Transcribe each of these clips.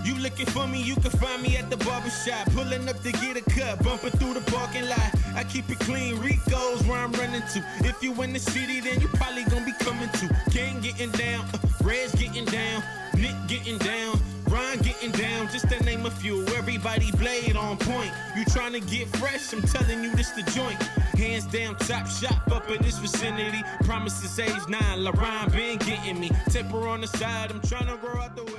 You looking for me, you can find me at the barbershop. Pulling up to get a cut, bumping through the parking lot. I keep it clean, Rico's where I'm running to. If you in the city, then you probably gonna be coming to. Gang getting down, Red's getting down, Nick getting down, Ron getting down. Just to name a few, everybody blade on point. You trying to get fresh, I'm telling you this the joint. Hands down, top shop up in this vicinity. Promises age 9, LaRon been getting me. Temper on the side, I'm trying to grow out the waves.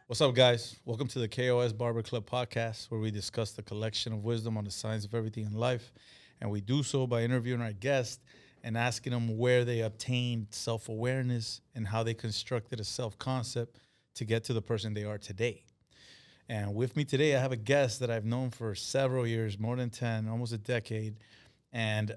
What's up, guys? Welcome to the K.O.S. Barber Club podcast, where we discuss the collection of wisdom on the science of everything in life. And we do so by interviewing our guests and asking them where they obtained self-awareness and how they constructed a self-concept to get to the person they are today. And with me today, I have a guest that I've known for several years, more than 10, almost a decade. And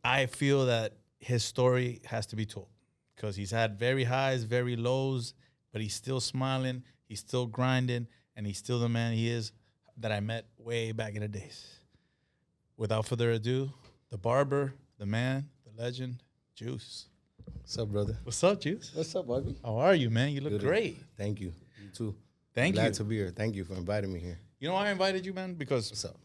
I feel that his story has to be told because he's had very highs, very lows, but he's still smiling. He's still grinding, and he's still the man he is that I met way back in the days. Without further ado, the barber, the man, the legend, Juice. What's up, brother? What's up, Juice? What's up, Bobby? How are you, man? You look great. Thank you. You too. Thank you. Glad to be here. Thank you for inviting me here. You know why I invited you, man? Because What's up?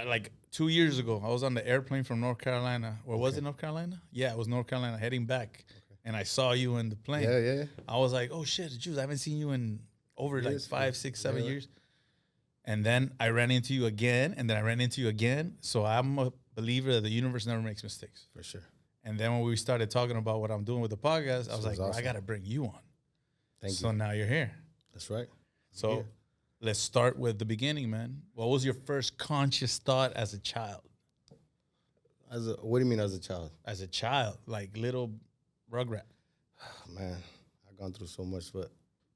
like 2 years ago, I was on the airplane from North Carolina. Or was it North Carolina? Yeah, it was North Carolina, heading back. And I saw you in the plane. Yeah. I was like, oh, shit, Juice, I haven't seen you in over like 5, 6, 7 years. And then I ran into you again, and then I ran into you again. So I'm a believer that the universe never makes mistakes. For sure. And then when we started talking about what I'm doing with the podcast, I was like, awesome. I got to bring you on. Thank you. So now you're here. That's right. So let's start with the beginning, man. What was your first conscious thought as a child? What do you mean as a child? As a child, like little Rugrat. Oh, man, I've gone through so much, but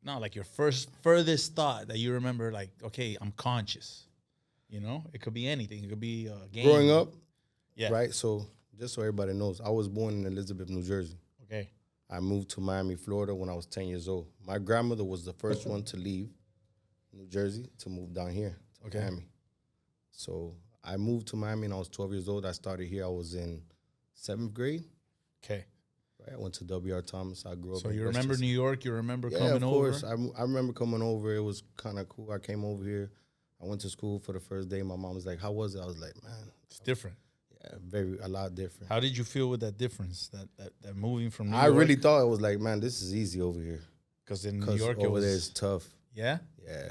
No, like your furthest thought that you remember, like, okay, I'm conscious. You know, it could be anything. It could be a game. growing up, Yeah. right? So just so everybody knows, I was born in Elizabeth, New Jersey. Okay. I moved to Miami, Florida when I was 10 years old. My grandmother was the first one to leave New Jersey to move down here to Miami. So I moved to Miami and I was 12 years old. I started here. I was in 7th grade. Okay. Right? I went to W.R. Thomas. I grew up So in you remember Westchester. New York? You remember Yeah, coming of over? course. I remember coming over. It was kind of cool. I came over here. I went to school for the first day. My mom was like, how was it? I was like, man. It's different. Yeah, a lot different. How did you feel with that difference, that moving from New I York? really thought it was like, man, this is easy over here. Because in New York, it over was... there is tough. Yeah? Yeah.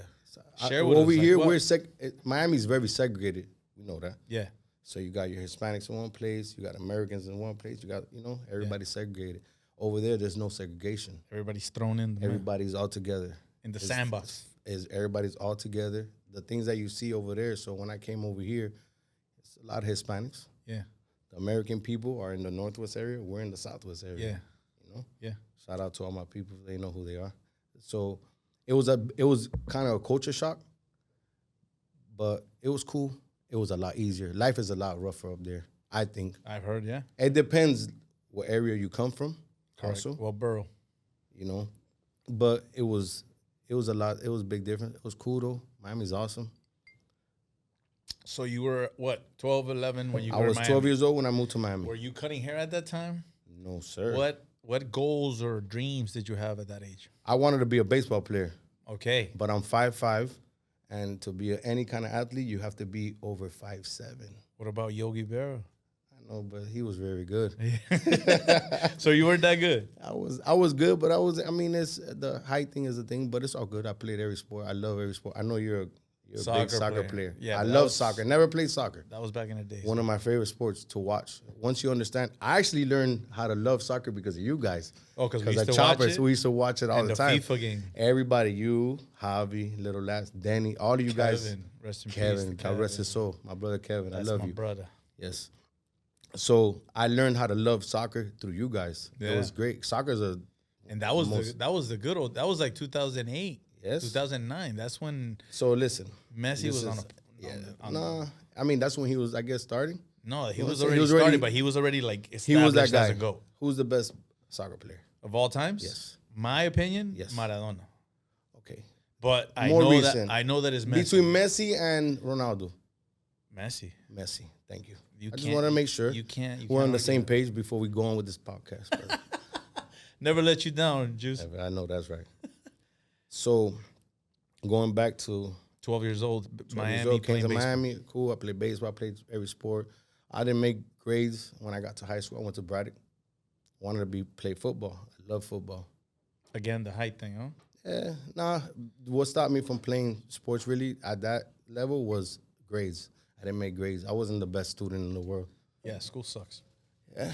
Share with over us, like here, what? Miami's very segregated. We know that. Yeah. So you got your Hispanics in one place. You got Americans in one place. You got, everybody's segregated. Over there, there's no segregation. Everybody's thrown in. Everybody's all together. In the sandbox. Everybody's all together. The things that you see over there. So when I came over here, it's a lot of Hispanics. Yeah. The American people are in the Northwest area. We're in the Southwest area. Yeah. You know? Yeah. Shout out to all my people. They know who they are. So it was kind of a culture shock, but it was cool. It was a lot easier. Life is a lot rougher up there, I think. I've heard, yeah. It depends what area you come from. Correct. Also, Well, borough. But it was a lot. It was a big difference. It was cool though. Miami's awesome. So you were, what, 12, 11 when you I were was in 12 Miami? years old when I moved to Miami. Were you cutting hair at that time? No, sir. What goals or dreams did you have at that age? I wanted to be a baseball player, Okay. but I'm 5'5", and to be any kind of athlete, you have to be over 5'7". What about Yogi Berra? I know, but he was very good. So you weren't that good? I was good, but it's the height thing is a thing, but it's all good. I played every sport. I love every sport. I know you're a big soccer player. Yeah, I love soccer. Never played soccer. That was back in the days. One of my favorite sports to watch. Once you understand, I actually learned how to love soccer because of you guys. Oh, because we used the to watch Choppers, it? we used to watch it all And the the time. FIFA game. Everybody, you, Javi, Little Lass, Danny, all of you guys. Kevin, rest in peace. Kevin, to God rest his soul. My brother Kevin, That's I love my you. brother. Yes. So I learned how to love soccer through you guys. Yeah. It was great. Soccer's a And that was the good old. That was like 2008. Yes. 2009. That's when So listen, Messi was on. That's when he was, I guess, starting. No, he Well, was so already started, but he was already like He established was that as guy. a GOAT. Who's the best soccer player? Of all times? Yes. My opinion? Yes. Maradona. Okay. But I More know recent. that it's Messi. Between Messi and Ronaldo. Messi. Messi. Thank you. You I just can't- want to make sure you can't we're on the argue same that. page before we go on with this podcast. brother. Never let you down, Juice. I know that's right. So going back to 12 years old, 12 Miami, years old, came playing to baseball. Miami. Cool. I played baseball. I played every sport. I didn't make grades when I got to high school. I went to Braddock. Wanted to play football. I love football. Again, the height thing, huh? Yeah, nah. What stopped me from playing sports really at that level was grades. I didn't make grades. I wasn't the best student in the world. Yeah, school sucks. Yeah,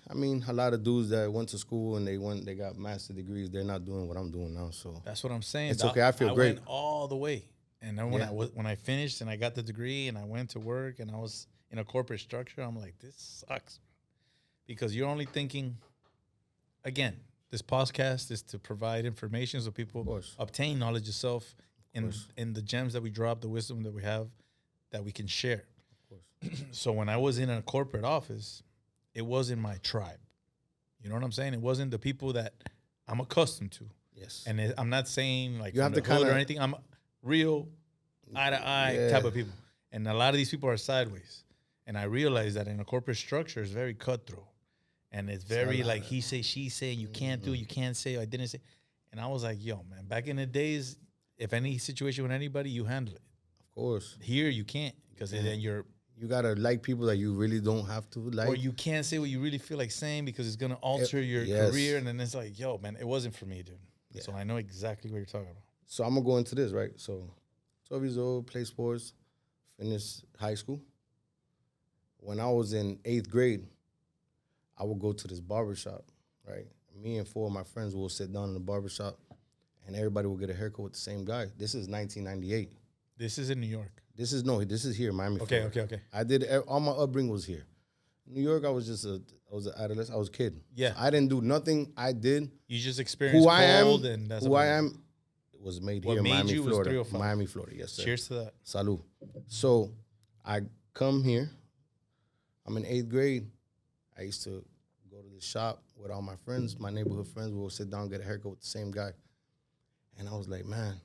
I mean, a lot of dudes that went to school and they got master degrees. They're not doing what I'm doing now. So That's what I'm saying. It's okay. I feel great. went all the way, and then when I finished and I got the degree and I went to work and I was in a corporate structure, I'm like, this sucks, because you're only thinking. Again, this podcast is to provide information so people obtain knowledge yourself in the gems that we drop, the wisdom that we have, that we can share. Of course. So when I was in a corporate office, it wasn't my tribe. You know what I'm saying? It wasn't the people that I'm accustomed to. Yes. And I'm not saying like You have to kind kinda- or anything. I'm real eye to eye type of people. And a lot of these people are sideways. And I realized that in a corporate structure, it's very cutthroat. And it's very like he say, she say, you can't do, you can't say, I didn't say. And I was like, yo, man, back in the days, if any situation with anybody, you handle it. Of course. Here, you can't, because then you're, You gotta like people that you really don't have to like. or you can't say what you really feel like saying because it's gonna alter your yes. career. And then it's like, yo, man, it wasn't for me, dude. Yeah. So I know exactly what you're talking about. So I'm gonna go into this, right? So 12 years old, play sports, finished high school. When I was in 8th grade, I would go to this barbershop, right? Me and 4 of my friends will sit down in the barbershop and everybody will get a haircut with the same guy. This is 1998. This is in New York. This is here, Miami. Okay, Florida. okay. I did all my upbringing was here. New York, I was an adolescent. I was a kid. Yeah. So I didn't do nothing. I did. You just experienced Who I am, cold and that's who I about it. am, was made What here in made Miami, you was Florida. 305. Miami, Florida. Yes, sir. Cheers to that. Salud. So I come here. I'm in 8th grade. I used to go to the shop with all my friends, my neighborhood friends. We'll sit down, get a haircut with the same guy. And I was like, man,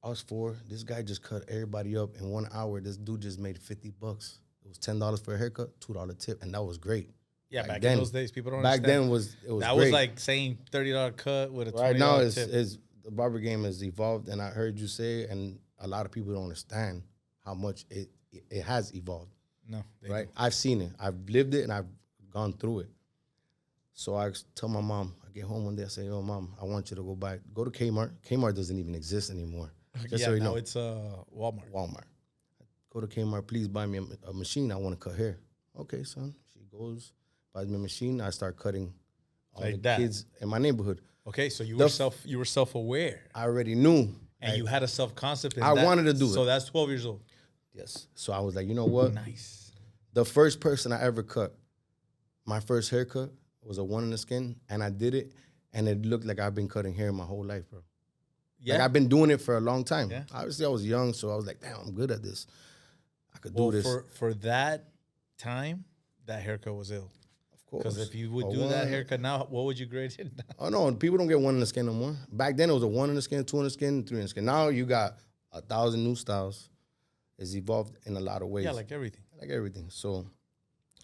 us 4, this guy just cut everybody up in 1 hour. This dude just made $50. It was $10 for a haircut, $2 tip, and that was great. Yeah, back then, in those days, people don't back understand. then it was that great. was like saying $30 cut with a $20 right now tip. is the barber game has evolved, and I heard you say, and a lot of people don't understand how much it has evolved. No, they Right? don't. I've seen it. I've lived it, and I've gone through it. So I tell my mom, I get home one day, I say, yo, Mom, I want you to go to Kmart. Kmart doesn't even exist anymore. Just Yeah, so you now know. it's Walmart. Walmart. Go to Kmart, please buy me a machine. I want to cut hair. Okay, son. She goes, buys me a machine. I start cutting all Like the that. kids in my neighborhood. Okay, so you The were self-aware, I already knew. and you had a self-concept. I wanted to do it. So that's 12 years old. Yes. So I was like, you know what? Nice. The first person I ever cut, my first haircut was a 1 in the skin, and I did it, and it looked like I've been cutting hair my whole life, bro. Yeah. Like I've been doing it for a long time. Yeah. Obviously, I was young, so I was like, damn, I'm good at this. I could Well, do this. for that time, that haircut was ill. Of course. Because if you would A do that one- haircut now, what would you grade it now? Oh, no, people don't get 1 in the skin no more. Back then, it was a 1 in the skin, 2 in the skin, 3 in the skin. Now you got 1,000 new styles. It's evolved in a lot of ways. Yeah, like everything. Like everything. So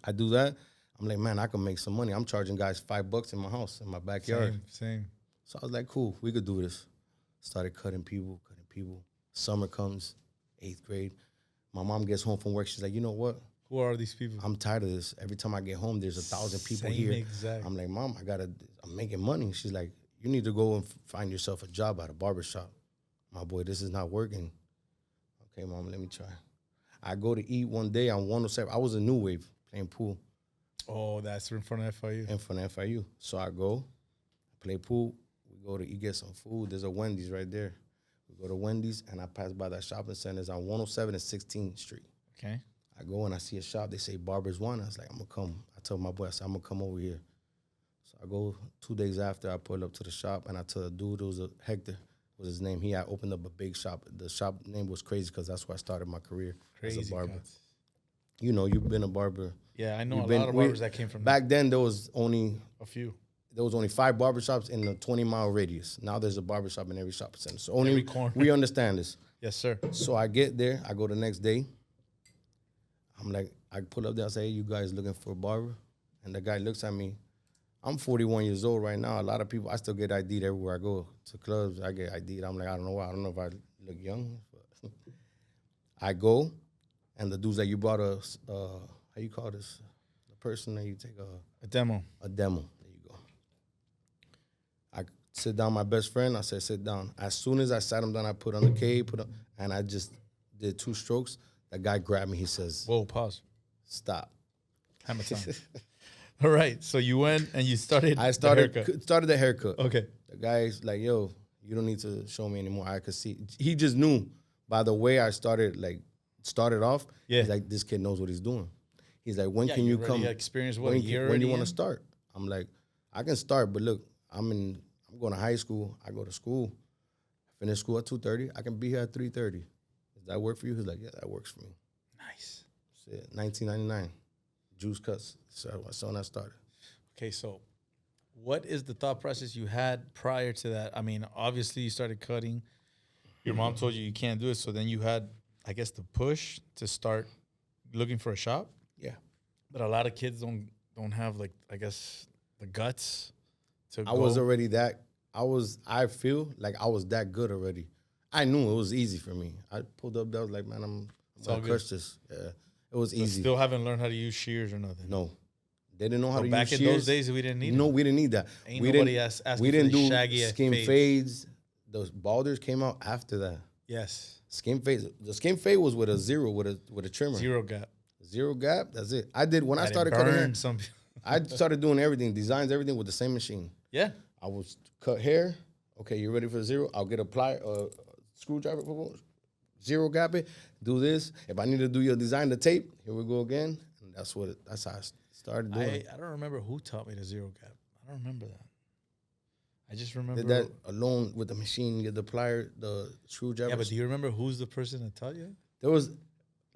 I do that. I'm like, man, I can make some money. I'm charging guys $5 in my house, in my backyard. Same. So I was like, cool, we could do this. Started cutting people. Summer comes, 8th grade. My mom gets home from work. She's like, you know what? Who are these people? I'm tired of this. Every time I get home, there's 1,000 people Same here. exact. I'm like, Mom, I'm making money. She's like, you need to go and find yourself a job at a barbershop. My boy, this is not working. Okay, Mom, let me try. I go to eat one day on 107. I was a New Wave playing pool Oh, that's in front of FIU. in front of FIU. So I go, play pool. We go to eat, get some food. There's a Wendy's right there. We go to Wendy's, and I pass by that shopping center. It's on 107 and 16th Street. Okay. I go and I see a shop. They say Barber's One. I was like, I'm going to come. I tell my boy, I said, I'm going to come over here. So I go 2 days after, I pull up to the shop, and I tell the dude, it was Hector, was his name. He had opened up a big shop. The shop name was crazy because that's where I started my career as a barber. Kutz. You know, you've been a barber. Yeah, I know You've a been- lot of barbers that came from Back then, there was only a few. 5 barbershops in a 20-mile radius. Now there's a barbershop in every shopping center. So only Every corner. we understand this. Yes, sir. So I get there. I go the next day. I'm like, I pull up there. I say, hey, you guys looking for a barber? And the guy looks at me. I'm 41 years old right now. A lot of people, I still get ID'd everywhere I go to clubs. I get ID'd. I'm like, I don't know why. I don't know if I look young. But I go, and the dudes that you brought us, how you call this? The person that you take A demo. a demo. There you go. I sit down, my best friend. I said, sit down. As soon as I sat him down, I put on the K, and I just did 2 strokes. The guy grabbed me. He says, Whoa, pause. stop. Hammer time. All right. So you went and you started. I started the haircut. Okay. The guy's like, yo, you don't need to show me anymore. I could see. He just knew by the way I started off. Yeah. He's like, this kid knows what he's doing. He's like, when can you come? Experience when a year when you want to start? I'm like, I can start, but look, I'm going to high school. I go to school. I finish school at 2:30. I can be here at 3:30. Does that work for you? He's like, yeah, that works for me. Nice. That's it. 1999. Juice Kutz. So that's when I started. Okay, so what is the thought process you had prior to that? I mean, obviously you started cutting. Your mom told you can't do it, so then you had, I guess, the push to start looking for a shop. Yeah. But a lot of kids don't have, like, I guess, the guts to I was already that. I feel like I was that good already. I knew it was easy for me. I pulled up. I was like, man, I'm gonna crush this. Yeah, it was easy. Still haven't learned how to use shears or nothing. No, they didn't know how to back use in shears. those days, we didn't need. No, we didn't need that. Ain't we nobody didn't. asked We didn't for the do shaggy skin fades. Those balders came out after that. Yes. Skin fades. The skin fade was with a zero with a trimmer. Zero gap. Zero gap. That's it. I did when I And it started cutting hair. burned some. I started doing everything, designs, everything with the same machine. Yeah. I was cut hair. Okay, you ready for zero? I'll get a screwdriver, zero gap it. Do this. If I need to do your design, the tape. Here we go again. And that's how I started doing it. I don't remember who taught me the zero gap. I don't remember that. I just remember Did that alone with the machine, get the plier, the screwdriver. Yeah, but do you remember who's the person that taught you?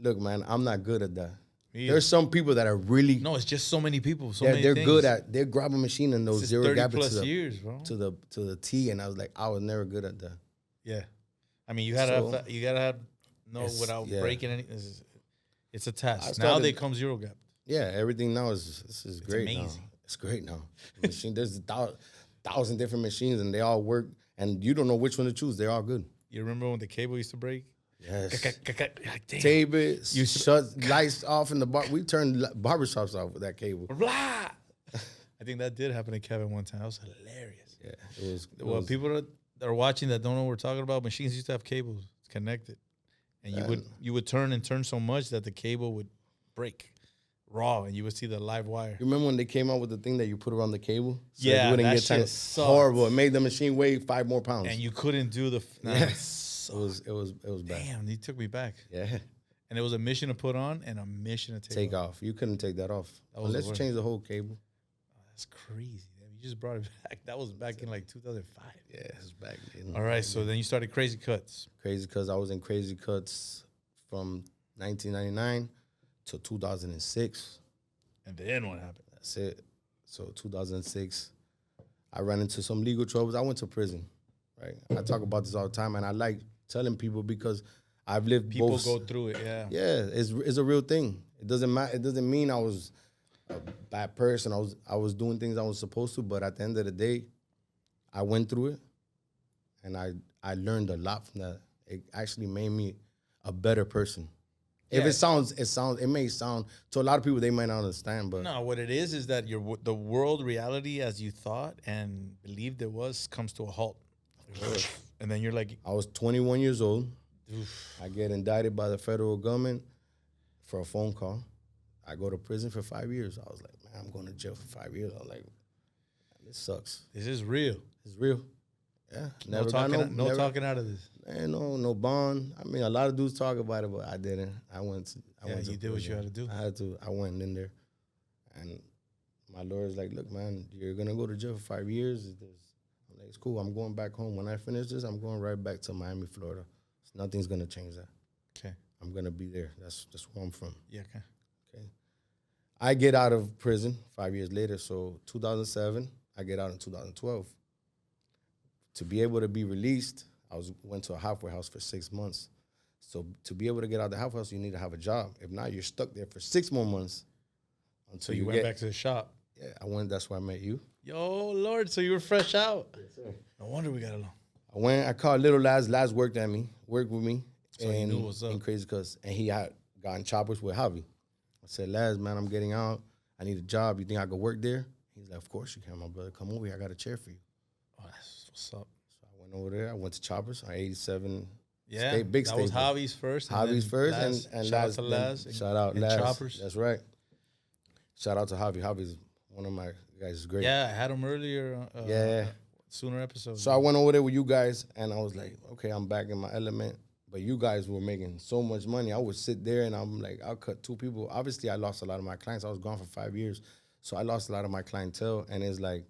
Look, man, I'm not good at that. Me There's some people that are really. No, it's just so many people. They're good at. They grab a machine and those zero gap it years, bro. to the T, and I was like, I was never good at that. Yeah, I mean, you gotta have without yeah. breaking anything. It's a task. Now they come zero gap. Yeah, everything now is great. amazing. Now. It's great now. The machine, there's 1,000 different machines, and they all work, and you don't know which one to choose. They're all good. You remember when the cable used to break? Yes. Damn. Tape it. You shut lights off in the bar. We turned barbershops off with that cable. Blah. I think that did happen to Kevin one time. That was hilarious. Yeah, it was. Well, people that are watching that don't know what we're talking about, machines used to have cables connected, and you would turn so much that the cable would break raw, and you would see the live wire. You remember when they came out with the thing that you put around the cable? So Yeah, you wouldn't that get shit horrible. It made the machine weigh 5 more pounds. And you couldn't do the. It was bad. Damn, you took me back. Yeah. And it was a mission to put on and a mission to take off. You couldn't take that off. Unless you change the whole cable. Oh, that's crazy. You just brought it back. That was back in like 2005. Yeah, it was back then. All right, so then you started Crazy Kutz. Crazy Kutz. I was in Crazy Kutz from 1999 to 2006. And then what happened? That's it. So 2006, I ran into some legal troubles. I went to prison, right? I talk about this all the time, and I like telling people because I've lived People both. go through it, yeah. Yeah, it's a real thing. It doesn't matter. It doesn't mean I was a bad person. I was doing things I was supposed to, but at the end of the day, I went through it, and I learned a lot from that. It actually made me a better person. Yeah. If it may sound to a lot of people they might not understand, but no, what it is that the world reality as you thought and believed it was comes to a halt, and then you're like, I was 21 years old. oof. I get indicted by the federal government for a phone call. I go to prison for 5 years. I was like, man, I'm going to jail for 5 years. I was like, this sucks. This is real. It's real. Yeah, No talking out of this. Man, no bond. I mean, a lot of dudes talk about it, but I didn't. I went. You did what you had to do. I had to. I went in there, and my lawyer's like, "Look, man, you're gonna go to jail for 5 years. I'm like, it's cool. I'm going back home. When I finish this, I'm going right back to Miami, Florida. So nothing's gonna change that. Okay. I'm gonna be there. That's where I'm from. Yeah. Okay. Okay. I get out of prison 5 years later. So 2007, I get out in 2012. To be able to be released, went to a halfway house for 6 months. So to be able to get out of the halfway house, you need to have a job. If not, you're stuck there for 6 more months. So you went back to the shop. Yeah, I went. That's where I met you. Yo, Lord, so you were fresh out. Yes, sir. No wonder we got along. I called little Laz. Laz worked with me. So he knew what's up. In Crazy Kutz. And he had gotten choppers with Javi. I said, Laz, man, I'm getting out. I need a job. You think I could work there? He's like, of course you can, my brother. Come over here. I got a chair for you. Oh, that's what's up. So I went over there. I went to choppers on 87. Yeah, big that state. was Javi's first. Javi's first. Laz, and shout Laz, out to Laz. Shout out and Laz. Choppers. That's right. Shout out to Javi. Javi's one of my guys. Is great. Yeah, I had him earlier. Sooner episode. So I went over there with you guys, and I was like, okay, I'm back in my element. But you guys were making so much money. I would sit there, and I'm like, I'll cut 2 people. Obviously, I lost a lot of my clients. I was gone for 5 years. So I lost a lot of my clientele, and it's like,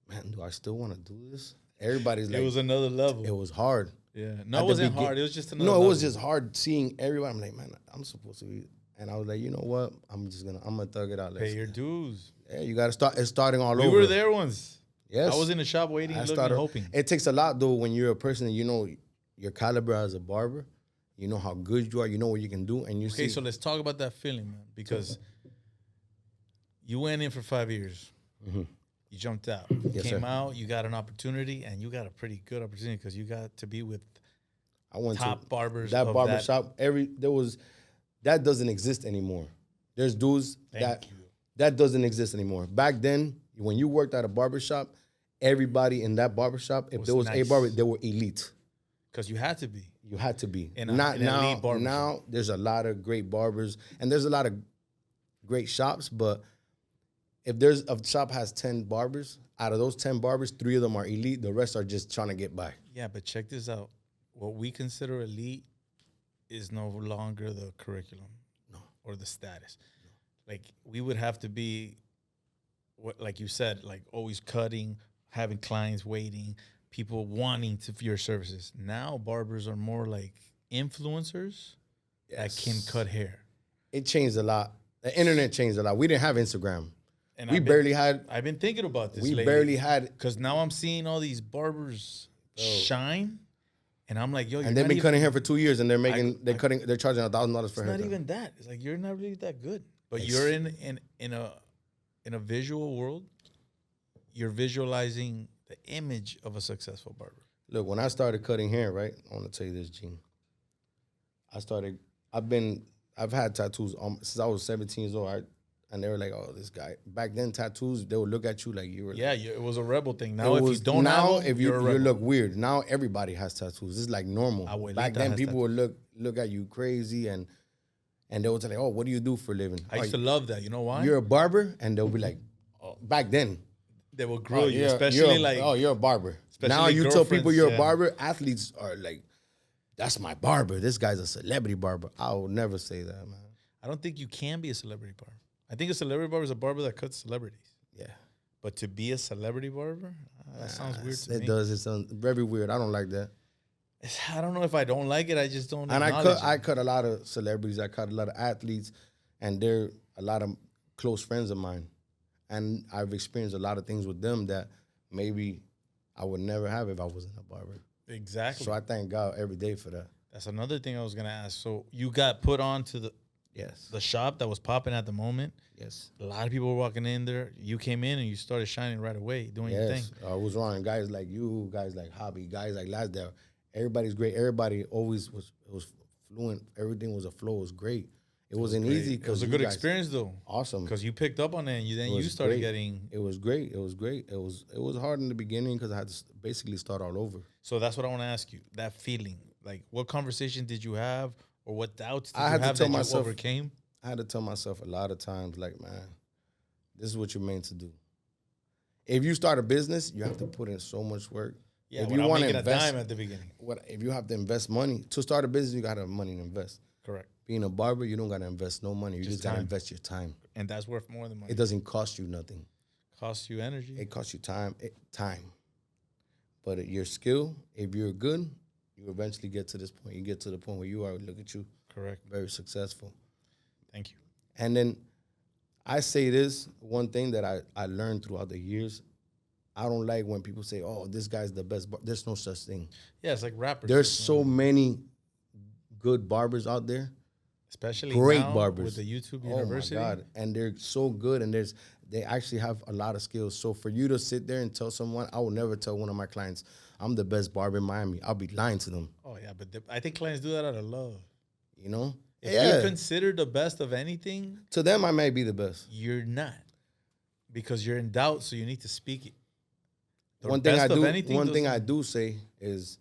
man, do I still want to do this? Everybody's like, it was another level. It was hard. Yeah, no, it wasn't hard. It was just another. No, it level. was just hard seeing everybody. I'm like, man, I'm supposed to be. And I was like, you know what? I'm gonna thug it out. Pay your dues. Yeah, you gotta start. It's starting all over. We were there once. Yes, I was in the shop waiting, looking, hoping. It takes a lot though when you're a person and you know your caliber as a barber. You know how good you are. You know what you can do, and you see. Okay, so let's talk about that feeling, man, because you went in for 5 years. Mm-hmm. You jumped out. You came sir. out. You got an opportunity, and you got a pretty good opportunity because you got to be with I went top to barbers. that barbershop. That doesn't exist anymore. There's dudes that doesn't exist anymore. Back then, when you worked at a barbershop, everybody in that barbershop, if there was a barber, they were elite. Because you had to be. You had to be. Now, there's a lot of great barbers, and there's a lot of great shops, but if there's a shop has 10 barbers, out of those 10 barbers, 3 of them are elite. The rest are just trying to get by. Yeah, but check this out. What we consider elite is no longer the curriculum, or the status. No. Like we would have to be, like you said, like always cutting, having clients waiting, people wanting your services. Now barbers are more like influencers that can cut hair. It changed a lot. The internet changed a lot. We didn't have Instagram. And I've been thinking about this. We barely had. Because now I'm seeing all these barbers shine. And I'm like, yo, and they've been cutting hair for 2 years, and they're charging $1,000 for hair. It's not even that. It's like you're not really that good, but you're in a visual world. You're visualizing the image of a successful barber. Look, when I started cutting hair, right? I want to tell you this, Gene. I've had tattoos since I was 17 years old. And they were like, "Oh, this guy." Back then, tattoos, they would look at you like you were. Yeah, it was a rebel thing. Now, if you don't have them, you look weird. Now everybody has tattoos. It's like normal. Back then, people would look at you crazy, and they would say, "Oh, what do you do for a living?" I used to love that. You know why? You're a barber, and they'll be like, "Oh." Back then, they will grill you, especially you're a barber. Now you tell people you're a barber. Athletes are like, "That's my barber. This guy's a celebrity barber." I will never say that, man. I don't think you can be a celebrity barber. I think a celebrity barber is a barber that cuts celebrities. Yeah. But to be a celebrity barber, that sounds weird to me. It does. It sounds very weird. I don't like that. I don't know if I don't like it. I just don't. And I cut a lot of celebrities. I cut a lot of athletes, and they're a lot of close friends of mine. And I've experienced a lot of things with them that maybe I would never have if I wasn't a barber. Exactly. So I thank God every day for that. That's another thing I was gonna ask. So you got put on to the shop that was popping at the moment. Yes. A lot of people were walking in there. You came in and you started shining right away, doing your thing. I was wrong. Guys like you, guys like Hobby, guys like Lasdale. Everybody's great. Everybody always was fluent. Everything was a flow. It was great. It wasn't easy. It was a good experience though. Awesome. Because you picked up on it and you started getting. It was great. It was great. It was hard in the beginning because I had to basically start all over. So that's what I want to ask you. That feeling. Like what conversation did you have or what doubts did I you had have to tell that myself, you overcame? I had to tell myself a lot of times, like, man, this is what you're meant to do. If you start a business, you have to put in so much work. Yeah, if you want to invest a dime at the beginning. If you have to invest money to start a business, you got to have money to invest. Correct. Being a barber, you don't got to invest no money. You just got to invest your time. And that's worth more than money. It doesn't cost you nothing. Costs you energy. It costs you time. But your skill, if you're good, you eventually get to this point. You get to the point where you are, look at you. Correct. Very successful. Thank you. And then I say this, one thing that I learned throughout the years, I don't like when people say, oh, this guy's the best. There's no such thing. Yeah, it's like rappers. There's so many good barbers out there. Especially great now barbers with the YouTube Oh University. my God, and they're so good, and they actually have a lot of skills. So for you to sit there and tell someone, I will never tell one of my clients, I'm the best barber in Miami. I'll be lying to them. Oh yeah, but I think clients do that out of love. You know, If you're considered the best of anything, to them I may be the best. you're not, because you're in doubt. So you need to speak it. The One thing best I of do, anything one thing doesn't- I do say is,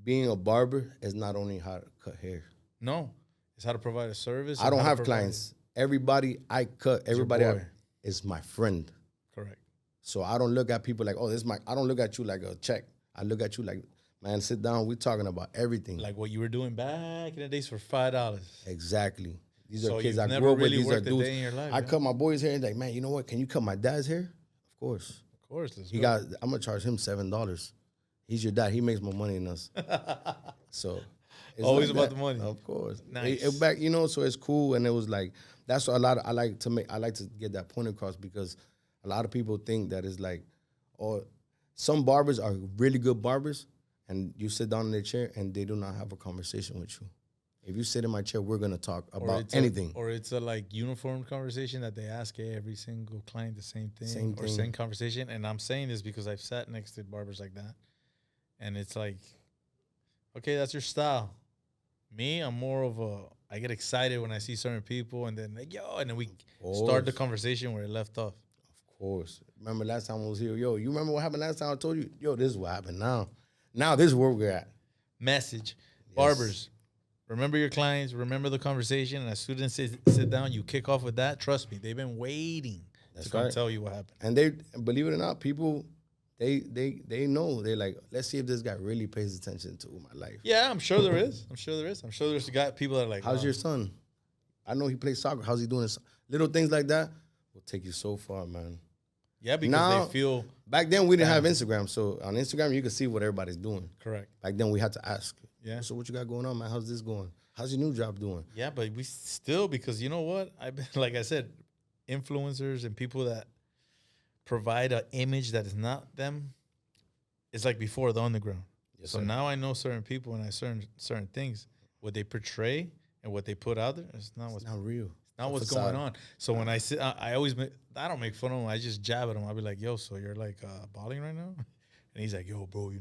being a barber is not only how to cut hair. No, it's how to provide a service. I and don't how to have provide- clients. Everybody I cut, everybody boy. is my friend. Correct. So I don't look at people like, oh, this is my. I don't look at you like a check. I look at you like, man, sit down. We talking about everything. Like what you were doing back in the days for $5. Exactly. These So are kids you've I never grew up really with. These are worked a dudes. day in your life, I yeah? cut my boy's hair and like, man, you know what? Can you cut my dad's hair? Of course. Of course, let's He go. got. I'm gonna charge him $7. He's your dad. He makes more money than us. So it's Always like about that. the money. Of course. Nice. Back, so it's cool, and it was like that's what a lot. I like to get that point across, because a lot of people think that it's like, or some barbers are really good barbers, and you sit down in their chair and they do not have a conversation with you. If you sit in my chair, we're gonna talk about anything. Or it's a like uniform conversation that they ask every single client the same thing. Same Or thing. same conversation. And I'm saying this because I've sat next to barbers like that. And it's like, okay, that's your style. Me, I'm more of I get excited when I see certain people, and then like, yo, and then we start the conversation where it left off. Of course. Remember last time I was here? Yo, you remember what happened last time I told you? Yo, this is what happened now. Now this is where we're at. Message. Barbers, remember your clients, remember the conversation, and as students sit down, you kick off with that. Trust me, they've been waiting to come tell you what happened. And they, believe it or not, people, they know. They're like, let's see if this guy really pays attention to my life. Yeah, I'm sure there is. I'm sure there's got people that are like, How's your son? I know he plays soccer. How's he doing? Little things like that will take you so far, man. Yeah, because Now, they feel back then we didn't have Instagram, so on Instagram you could see what everybody's doing. correct. Back then we had to ask. Yeah. So what you got going on, man? How's this going? How's your new job doing? Yeah, but we still, because you know what? I've been, like I said, influencers and people that provide an image that is not them. It's like before the underground. Yes, So sir. now I know certain people and I certain things. What they portray and what they put out there is not what's It's not real. not what's facade. going on. So when I sit, I always I don't make fun of him. I just jab at him. I'll be like, "Yo, so you're like balling right now?" And he's like, "Yo, bro,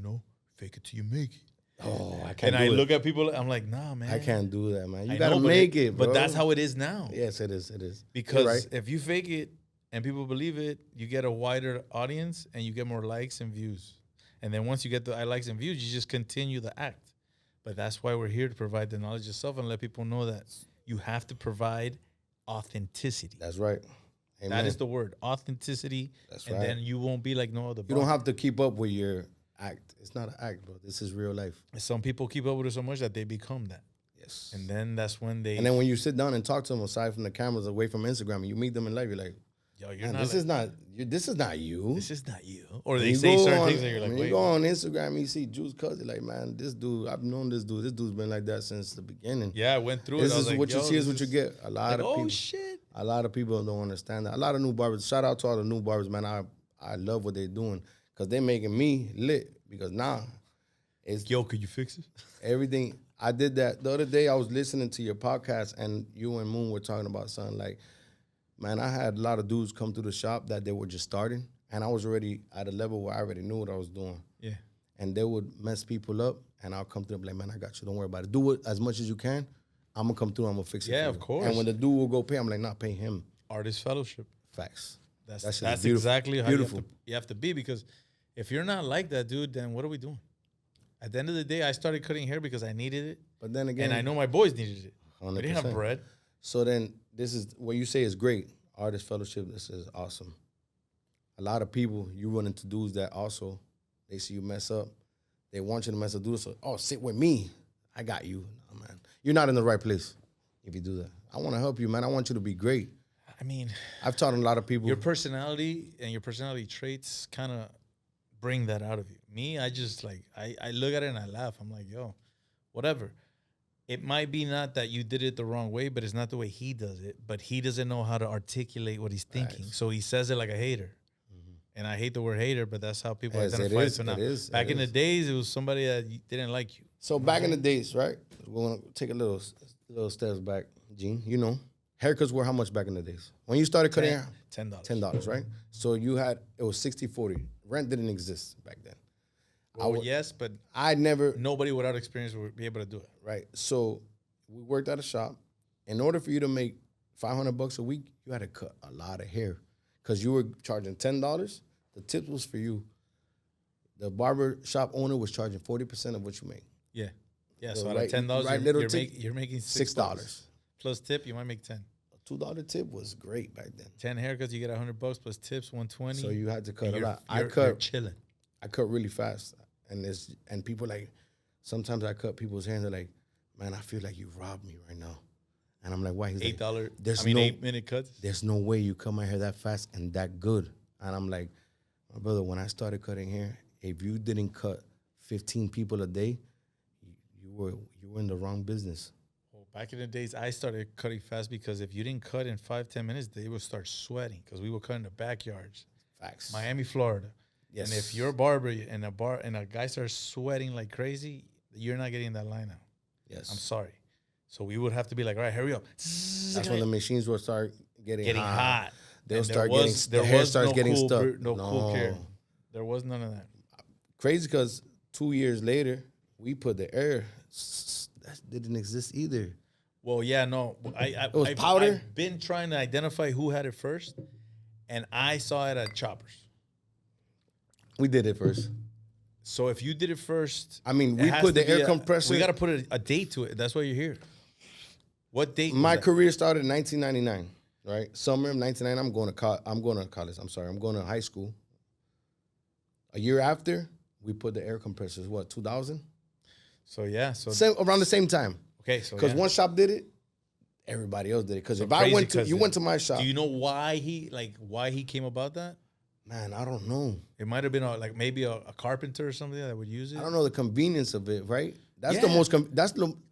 fake it till you make it." Oh, I can't. And I do it. look at people. I'm like, "Nah, man, I can't do that, man. You I gotta know, but make it, bro. But that's how it is now. Yes, it is. It is. Because You're right. if you fake it and people believe it, you get a wider audience and you get more likes and views. And then once you get the likes and views, you just continue the act. But that's why we're here to provide the knowledge yourself and let people know that you have to provide authenticity. That's right. Amen. That is the word, authenticity. That's and right. then you won't be like no other. You don't have to keep up with your act. It's not an act, bro. This is real life. Some people keep up with it so much that they become that. Yes. And then that's when they. And then when you sit down and talk to them aside from the cameras, away from Instagram, and you meet them in life, you're like, yo, you're man, not. this like, is not. This is not you. This is not you. Or When they you say go certain on- things and you're like, when wait. you go on Instagram, and you see Juice Cousin, like, man, this dude, I've known this dude. This dude's been like that since the beginning. Yeah, I went through it. This I was is like, what you yo, see is this what you get. A lot like, of oh people. shit. A lot of people don't understand that. A lot of new barbers. Shout out to all the new barbers, man. I love what they're doing because they're making me lit. Because now, it's Yo, could you fix it? everything. I did that the other day. I was listening to your podcast, and you and Moon were talking about something like, man, I had a lot of dudes come through the shop that they were just starting, and I was already at a level where I already knew what I was doing. Yeah. And they would mess people up, and I'll come to them like, man, I got you. Don't worry about it. Do it as much as you can. I'm gonna come through. I'm gonna fix it. Yeah, for of you. course. And when the dude will go pay, I'm like, not pay him. Artist fellowship. Facts. That's That shit is that's beautiful. exactly how Beautiful. you have to be, because if you're not like that, dude, then what are we doing? At the end of the day, I started cutting hair because I needed it, But then again, and I know my boys needed it. We didn't have 100%. bread. So then this is what you say is great. Artist fellowship, this is awesome. A lot of people, you run into dudes that also, they see you mess up. They want you to mess up, do so. Oh, sit with me. I got you. No, man. You're not in the right place if you do that. I want to help you, man. I want you to be great. I mean, I've taught a lot of people. your personality and your personality traits kind of bring that out of you. Me, I just like, I look at it and I laugh. I'm like, yo, whatever. It might be not that you did it the wrong way, but it's not the way he does it. But he doesn't know how to articulate what he's thinking. Nice. So he says it like a hater. And I hate the word hater, but that's how people Yes, identify it is. it now. It is. Back It in the is. days, it was somebody that didn't like you. So back in the days, right? We're gonna take a little steps back, Gene. You know, haircuts were how much back in the days? When you started cutting hair? $10. $10, right? So it was 60-40. Rent didn't exist back then. Well, yes, but I never, nobody without experience would be able to do it. right? So we worked at a shop. In order for you to make $500 a week, you had to cut a lot of hair because you were charging $10. The tip was for you. The barber shop owner was charging 40% of what you make. Yeah. Yeah, So so out right- of $10, right little you're, tip, you're making $6. Plus tip, you might make 10. A $2 tip was great back then. 10 haircuts, you get $100 plus tips, 120. So you had to cut a You're- lot. you're chilling. I cut really fast, and people like, sometimes I cut people's hair and they're like, man, I feel like you robbed me right now, and I'm like, why? He's like, $8. There's 8-minute cuts. there's no way you cut my hair that fast and that good, and I'm like, my brother, when I started cutting hair, if you didn't cut 15 people a day, you were in the wrong business. Well, back in the days, I started cutting fast because if you didn't cut in 5-10 minutes, they would start sweating because we would cut in the backyards. Facts. Miami, Florida. Yes. And if you're a barber and a guy starts sweating like crazy, you're not getting that line out. Yes. I'm sorry. So we would have to be like, all right, hurry up. That's when the machines will start getting hot. They'll And start there the hair was starts no getting cool stuck. cool care. There was none of that. Crazy because 2 years later, we put the air. That didn't exist either. Well, yeah, no. It was powder? I've been trying to identify who had it first, and I saw it at Choppers. We did it first. So if you did it first, I mean, it we has put to the be air compressor. We got to put a date to it. That's why you're here. What date? My was that? career started in 1999, right? Summer of 1999, I'm going to college. I'm sorry, I'm going to high school. A year after, we put the air compressors. What, 2000? So yeah, Around the same time. okay, so Because yeah. one shop did it, everybody else did it. Because So if I went crazy, you went to my shop, Do you know why he came about that? man, I don't know. It might have been maybe a carpenter or something that would use it. I don't know the convenience of it, right? That's Yeah. the most.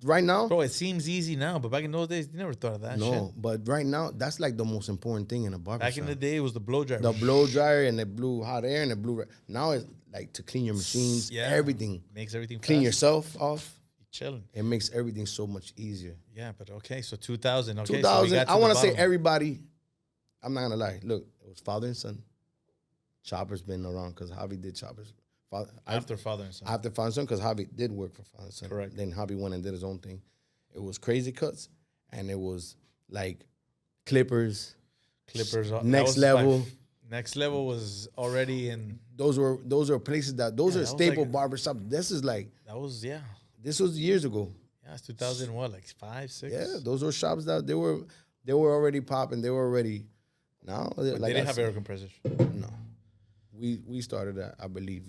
Right now. Bro, it seems easy now, but back in those days, you never thought of that shit. No, but right now, that's like the most important thing in a barbershop. Back in the day, it was the blow dryer. The blow dryer and the blue hot air and the blue. Now it's like to clean your machines, Yeah. everything. Makes everything Clean fast. yourself off. You're chilling. It makes everything so much easier. Yeah, but okay, so 2000. Okay, 2000. so we got to I want to say bottom. everybody. I'm not gonna lie. Look, it was father and son. Chopper's been around because Javi did Choppers. After father and son. After father and son, because Javi did work for father and son. Correct. Then Javi went and did his own thing. It was crazy cuts, and it was like clippers. Clippers. That Next was level. Next level was already in. Those are places that are that was staple like- barbershops. This is like That was this was years ago. Yeah, it's 2000. What, like 5, 6? Yeah, those were shops that they were already popping. They were already now. But Like they didn't I have said, air compressors. No, we started that, I believe.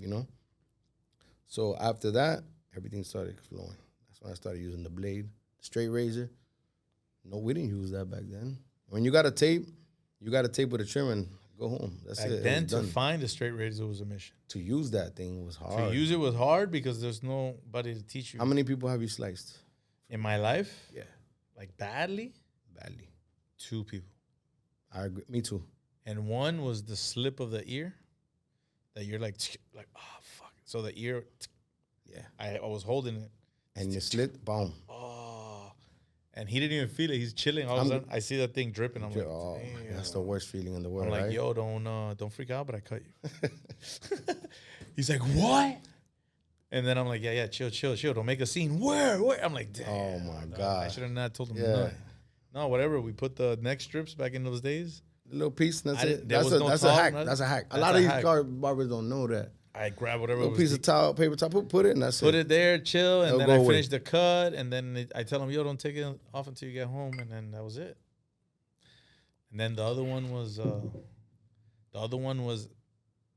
So after that, everything started flowing. That's when I started using the blade, straight razor. No, we didn't use that back then. When you got a tape with a trim and go home. That's Back it. It then, was to done. find a straight razor was a mission. To use that thing was hard. To use it was hard because there's nobody to teach you. How many people have you sliced? In my life, Yeah, like badly, badly. 2 people. I agree. Me too. And one was the slip of the ear that you're like, oh, fuck. So the ear, Yeah, I was holding it. and you slit, boom. Oh. And he didn't even feel it. He's chilling. All of a sudden, I see that thing dripping. I'm like, Oh, damn. that's the worst feeling in the world. I'm like, right? yo, don't freak out, but I cut you. He's like, what? And then I'm like, yeah, chill. Don't make a scene. Where? I'm like, damn. Oh my dog, God. I should have not told him Yeah. nothing. No, whatever. We put the neck strips back in those days. The little piece, and that's I it. didn't- there That's was a no that's a towel, hack. nothing? That's a hack. A That's lot a of these hack. car barbers don't know that. I grab whatever Little was piece of towel, paper towel, put it, and that's put it. it there, chill, and It'll then go I away. finish the cut, and then I tell him, yo, don't take it off until you get home, and then that was it. And then the other one was,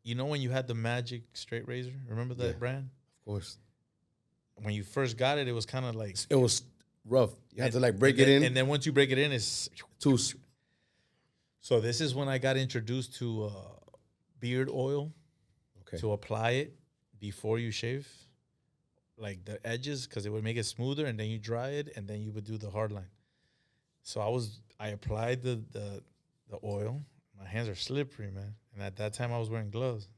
you know, when you had the Magic straight razor, remember that Yeah. brand? Of course, When you first got it, it was kind of like it was rough. You had to like break and it then- in. and then once you break it in, it's Too. so. This is when I got introduced to beard oil. Okay. To apply it before you shave, like the edges, because it would make it smoother, and then you dry it, and then you would do the hard line. So I applied the oil. My hands are slippery, man. And at that time, I was wearing gloves,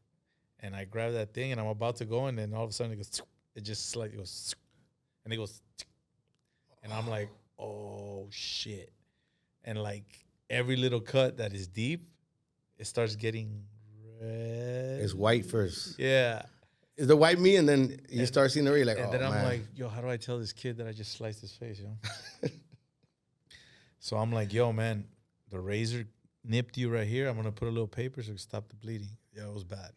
and I grabbed that thing, and I'm about to go, and then all of a sudden it goes. It just like goes. and it goes, and I'm like, oh shit, and like every little cut that is deep, it starts getting red. It's white first. Yeah. It's the white meat, and then you start seeing the red. Like, And oh, then I'm man. like, yo, how do I tell this kid that I just sliced his face, So I'm like, yo, man, the razor nipped you right here. I'm going to put a little paper so it can stop the bleeding. Yeah, it was bad.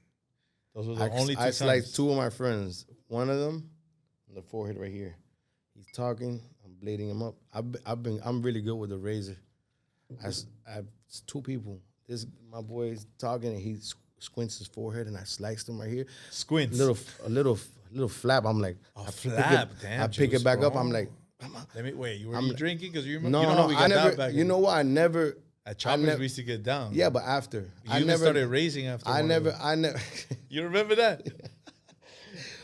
Those were the only 2 I times. sliced 2 of my friends. One of them on the forehead right here. He's talking. I'm bleeding him up. I'm really good with the razor. It's 2 people. My boy is talking and he squints his forehead and I sliced him right here. Squints. A little flap. I'm like, Damn. I pick it back up. I'm like, let me wait. Were you drinking? Because you remember? no, you know how we got I never. down back You know what? I never. At Choppers, we used to get down. Yeah, but after You even started raising after. I never. You remember that?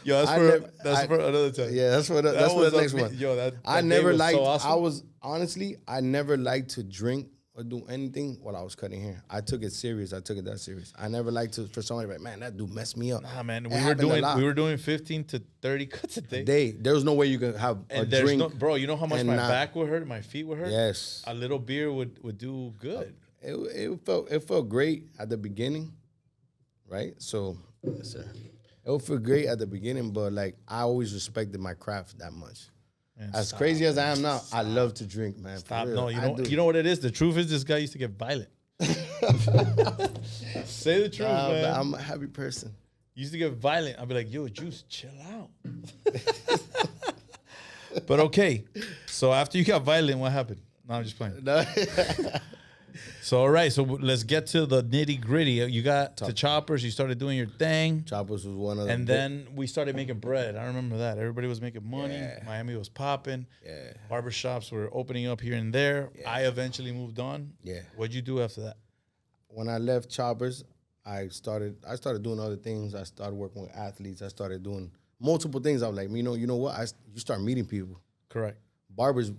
Yo, that's for another time. Yeah, that's for the next one. Yo, that I day never was liked. so awesome. I never liked to drink or do anything while I was cutting hair. I took it serious. I took it that serious. I never liked to for somebody like, man, that dude messed me up. Nah, man, we were doing 15 to 30 cuts a day. There was no way you could have a drink. Bro, you know how much my back would hurt, my feet would hurt. Yes, a little beer would do good. It felt great at the beginning, right? So, yes, sir. It would feel great at the beginning, but like I always respected my craft that much. Man, as crazy as I am now, I love to drink, man. Stop. No, you know what it is? The truth is this guy used to get violent. Say the truth, man. I'm a happy person. You used to get violent. I'd be like, yo, Juice, chill out. But okay. So after you got violent, what happened? No, I'm just playing. So, all right. So let's get to the nitty gritty. You got to Choppers. You started doing your thing. Choppers was one of them. And then we started making bread. I remember that. Everybody was making money. Yeah. Miami was popping. Yeah. Barbershops were opening up here and there. Yeah. I eventually moved on. Yeah. What'd you do after that? When I left Choppers, I started doing other things. I started working with athletes. I started doing multiple things. I was like, you know what? You start meeting people. Correct. Barbers,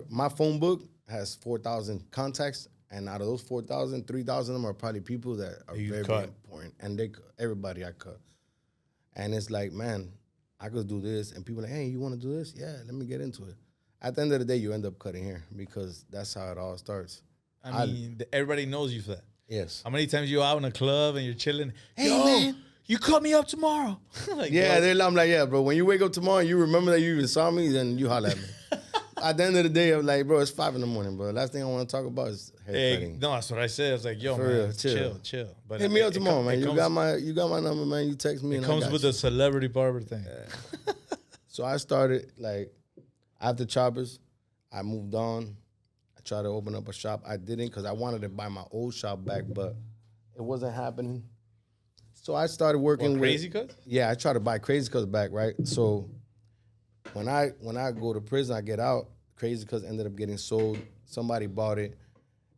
my phone book has 4,000 contacts. And out of those 4,000, 3,000 of them are probably people that are very, very important. And everybody I cut. And it's like, man, I could do this. And people are like, hey, you want to do this? Yeah, let me get into it. At the end of the day, you end up cutting hair because that's how it all starts. I mean, everybody knows you for that. Yes. How many times you out in a club and you're chilling? Hey, yo, man. You cut me up tomorrow. Like, yeah, yo. I'm like, yeah, bro. When you wake up tomorrow and you remember that you even saw me, then you holler at me. At the end of the day, I'm like, bro, it's 5 a.m, bro. Last thing I want to talk about is hair cutting. No, that's what I said. I was like, yo, For man, real, chill. But hit me up tomorrow, man. You got my number, man. You text me. It comes with the celebrity barber thing. Yeah. So I started, like, after Choppers, I moved on. I tried to open up a shop. I didn't because I wanted to buy my old shop back, but it wasn't happening. So I started working with Crazy Cuts? Yeah, I tried to buy Crazy Cuts back, right? So when I go to prison, I get out. Crazy Cuts ended up getting sold. Somebody bought it,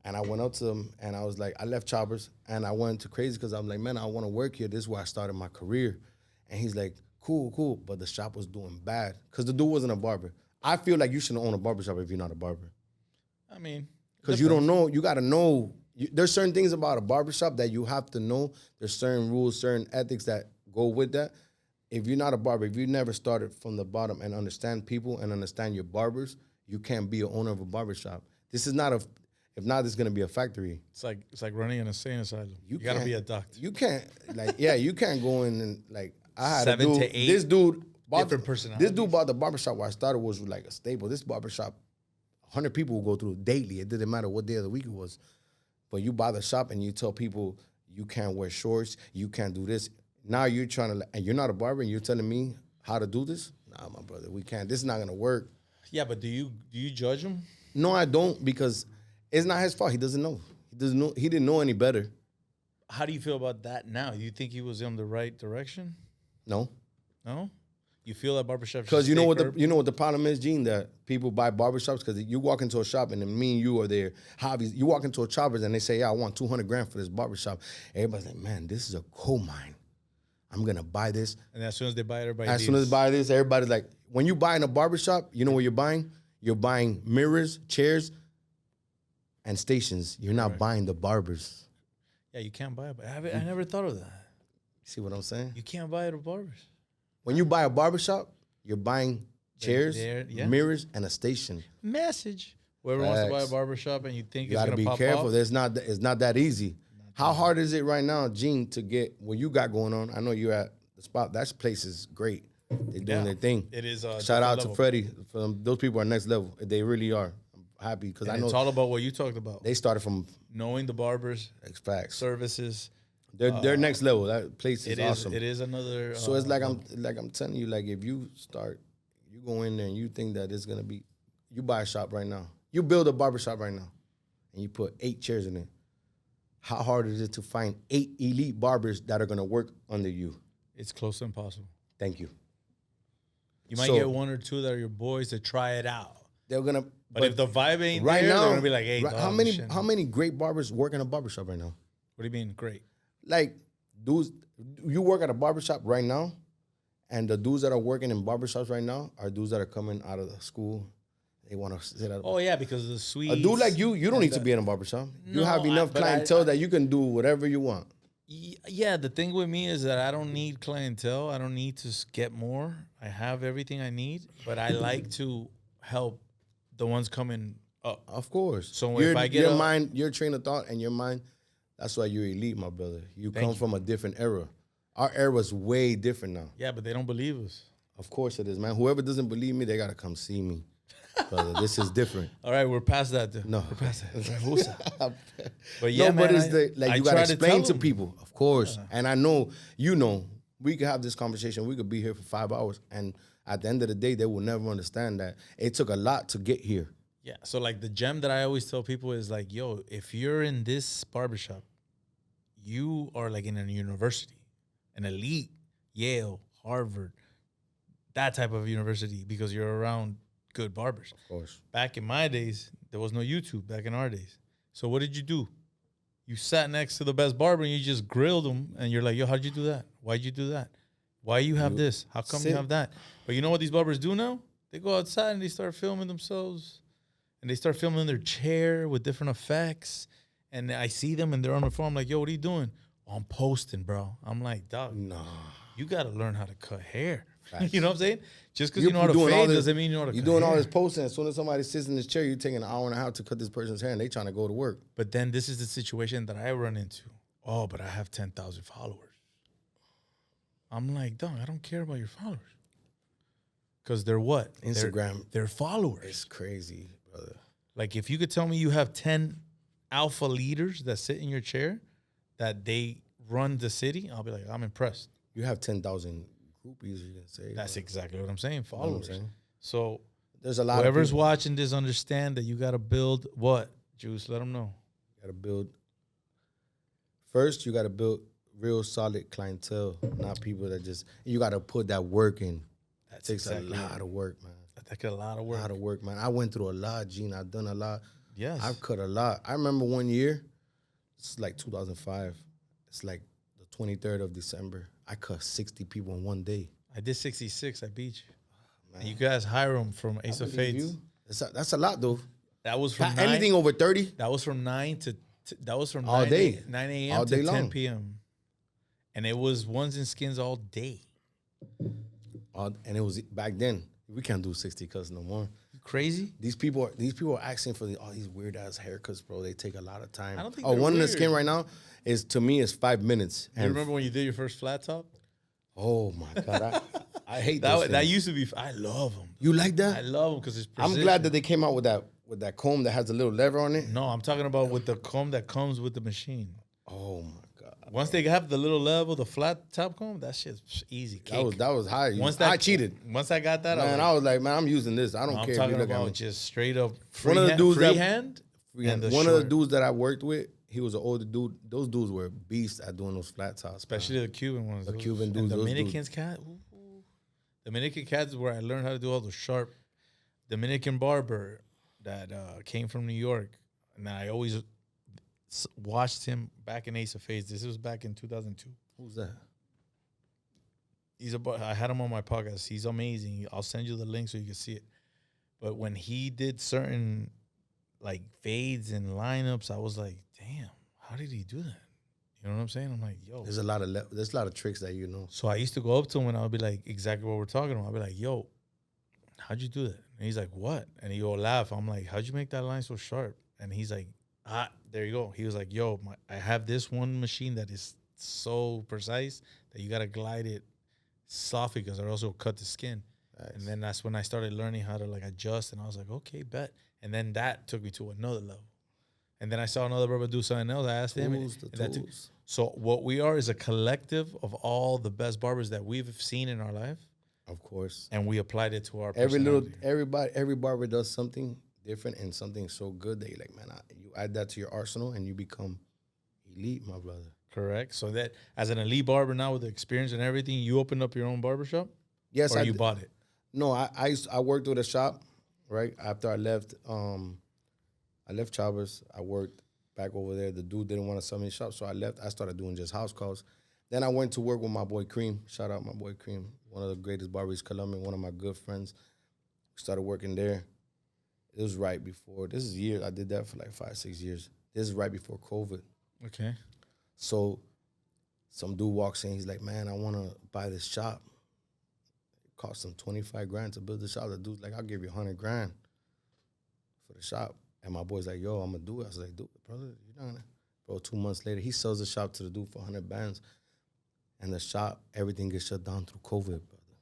and I went up to them, and I was like, I left Choppers, and I went to Crazy Cuts. I'm like, man, I want to work here. This is where I started my career. And he's like, cool. But the shop was doing bad because the dude wasn't a barber. I feel like you shouldn't own a barbershop if you're not a barber. I mean, because you don't know. You got to know. There's certain things about a barbershop that you have to know. There's certain rules, certain ethics that go with that. If you're not a barber, if you never started from the bottom and understand people and understand your barbers, you can't be an owner of a barbershop. This is not if not, this is gonna be a factory. It's like running an insane asylum. You gotta be a doctor. You can't you can't go in and like I had 7 to 8 this dude bought different personalities. This dude bought the barbershop where I started was like a staple. This barbershop, 100 people would go through daily. It didn't matter what day of the week it was. But you buy the shop and you tell people you can't wear shorts, you can't do this. Now you're trying to, and you're not a barber and you're telling me how to do this? Nah, my brother, we can't. This is not gonna work. Yeah, but do you judge him? No, I don't, because it's not his fault. He doesn't know. He didn't know any better. How do you feel about that now? You think he was in the right direction? No. No? You feel that barbershop? Because you know what the problem is, Gene, that people buy barbershops because you walk into a shop and then me and you are there hobbies. You walk into a Choppers and they say, yeah, I want 200 grand for this barbershop. Everybody's like, man, this is a coal mine. I'm gonna buy this. And as soon as they buy it, everybody's like, when you buy in a barbershop, you know what you're buying? You're buying mirrors, chairs, and stations. You're not buying the barbers. Yeah, you can't buy it. But I never thought of that. See what I'm saying? You can't buy it at barbers. When you buy a barbershop, you're buying chairs, there, yeah. mirrors, and a station. Message. Whoever wants to buy a Facts. barbershop and you think You it's got to gonna be pop careful. off, It's not that easy. How hard is it right now, Gene, to get what you got going on? I know you're at the spot. That place is great. They're doing their thing. it is. Shout out to level. Freddie. Those people are next level. They really are. I'm happy because I And know it's all about what you talked about. they started from Knowing the barbers, facts. services. They're next level. That place is awesome. It is another. So it's like I'm telling you, like if you go in there and you think that it's gonna be, you buy a shop right now, you build a barbershop right now, and you put 8 chairs in it. How hard is it to find 8 elite barbers that are gonna work under you? It's close to impossible. Thank you. You might So- get 1 or 2 that are your boys to try it out. They're gonna. But if the vibe ain't right there, now, they're gonna be like, "Hey, right- dog, how this shit- how many great barbers work in a barbershop right now? What do you mean, great? Like dudes, you work at a barbershop right now, and the dudes that are working in barbershops right now are dudes that are coming out of the school. They want to sit at Oh yeah, because of the sweet. a dude like you don't need to be in a barbershop. You No, have enough but clientele that you can do whatever you want. Yeah, the thing with me is that I don't need clientele. I don't need to get more. I have everything I need, but I like to help the ones coming up. Of course. So your, if I get your a- mind, your train of thought and your mind, that's why you're elite, my brother. You come from a different era. Our era is way different now. Yeah, but they don't believe us. Of course it is, man. Whoever doesn't believe me, they gotta come see me. Brother, this is different. All right, we're past that. No. We're past that. But yeah, no, but man, it's I you try gotta to explain tell to them. people, of course. And I know, we could have this conversation. We could be here for 5 hours, and at the end of the day, they will never understand that it took a lot to get here. Yeah, so like the gem that I always tell people is like, yo, if you're in this barbershop, you are like in a university, an elite, Yale, Harvard, that type of university, because you're around good barbers. Of course. Back in my days, there was no YouTube back in our days. So what did you do? You sat next to the best barber and you just grilled them, and you're like, yo, how'd you do that? Why'd you do that? Why you have this? How come you sit. have that? But you know what these barbers do now? They go outside and they start filming themselves. And they start filming their chair with different effects. And I see them and they're on the phone. I'm like, yo, what are you doing? Oh, I'm posting, bro. I'm like, dog, No. you got to learn how to cut hair. Facts. You know what I'm saying? Just because You're you know how to doing all fade this- doesn't mean you know how to You're cut doing all hair. this posting. As soon as somebody sits in this chair, you're taking an hour and a half to cut this person's hair, and they trying to go to work. But then this is the situation that I run into. Oh, but I have 10,000 followers. I'm like, dog, I don't care about your followers. Because they're what? Instagram. They're followers. It's crazy, brother. Like if you could tell me you have 10 alpha leaders that sit in your chair, that they run the city, I'll be like, I'm impressed. You have 10,000 groupies, you can say. That's bro. exactly what I'm saying, You know what followers. I'm saying? So There's a lot of whoever's people. watching this, understand that you got to build what? Juice, let them know. You gotta build. First, you gotta build real solid clientele, not people that just. You gotta put that work in. That's Takes exactly a lot of work, man. That's a lot of A work. lot of work, man. I went through a lot, Gene. I've done a lot. Yes. I've cut a lot. I remember one year. It's like 2005. It's like the 23rd of December. I cut 60 people in one day. I did 66. I beat you. And you guys hire them from Ace of Believe Fades. you. That's a lot, though. That was from 9, Anything over 30. That was from 9 to that was from All 9 day. 9 a.m. All to day 10 long. p.m. And it was ones and skins all day. And it was back then. We can't do 60 cuts no more. You crazy? These people are asking for all these weird ass haircuts, bro. They take a lot of time. I don't think one they're in the weird. skin right now is to me is 5 minutes. You remember when you did your first flat top? Oh my god, I hate That used to be. I love them. You like I that? love them because it's. I'm Precision. glad that they came out with that comb that has a little lever on it. No, I'm talking about with the comb that comes with the machine. Oh my god, Once they have the little level, the flat top comb, that shit's easy. Cake. that was high. Once I cheated, Once I got that, man. I was like, man, I'm using this. I don't I'm care if talking you look at about me. just straight up One of the dudes that- freehand. And the One of the short. dudes that I worked with, he was an older dude. Those dudes were beasts at doing those flat tops, Especially the Cuban ones. The Those- Cuban and dudes, those Dominicans cat. Ooh. Dominican cats is where I learned how to do all the sharp. Dominican barber that came from New York, and I always watched him back in Ace of Fades. This was back in 2002. Who's that? I had him on my podcast. He's amazing. I'll send you the link so you can see it. But when he did certain like fades and lineups, I was like, damn, how did he do that? You know what I'm saying? I'm like, yo. There's a lot of tricks that you know. So I used to go up to him and I would be like, exactly what we're talking about. I'd be like, yo, how'd you do that? And he's like, what? And he go laugh. I'm like, how'd you make that line so sharp? And he's like, there you go. He was like, yo, I have this one machine that is so precise that you got to glide it softly because it also cut the skin. Nice. And then that's when I started learning how to like adjust. And I was like, okay, bet. And then that took me to another level. And then I saw another barber do something else. I asked him. So what we are is a collective of all the best barbers that we've seen in our life. Of course. And we applied it to our every barber does something different and something so good that you're like, man, you add that to your arsenal and you become elite, my brother. Correct. So that as an elite barber now with the experience and everything, you opened up your own barbershop? Yes, or you bought it? No, I worked with a shop, right? After I left Chavez. I worked back over there. The dude didn't want to sell me the shop, so I left. I started doing just house calls. Then I went to work with my boy Cream. Shout out my boy Cream, one of the greatest barbers, Colombian, one of my good friends. Started working there. It was right before, this is years, I did that for like 5-6 years. This is right before COVID. Okay. So some dude walks in, he's like, man, I want to buy this shop. It cost him 25 grand to build the shop. The dude's like, I'll give you 100 grand for the shop. And my boy's like, yo, I'm going to do it. I was like, do it, brother. You're not gonna. Bro, 2 months later, he sells the shop to the dude for 100 bands. And the shop, everything gets shut down through COVID, brother.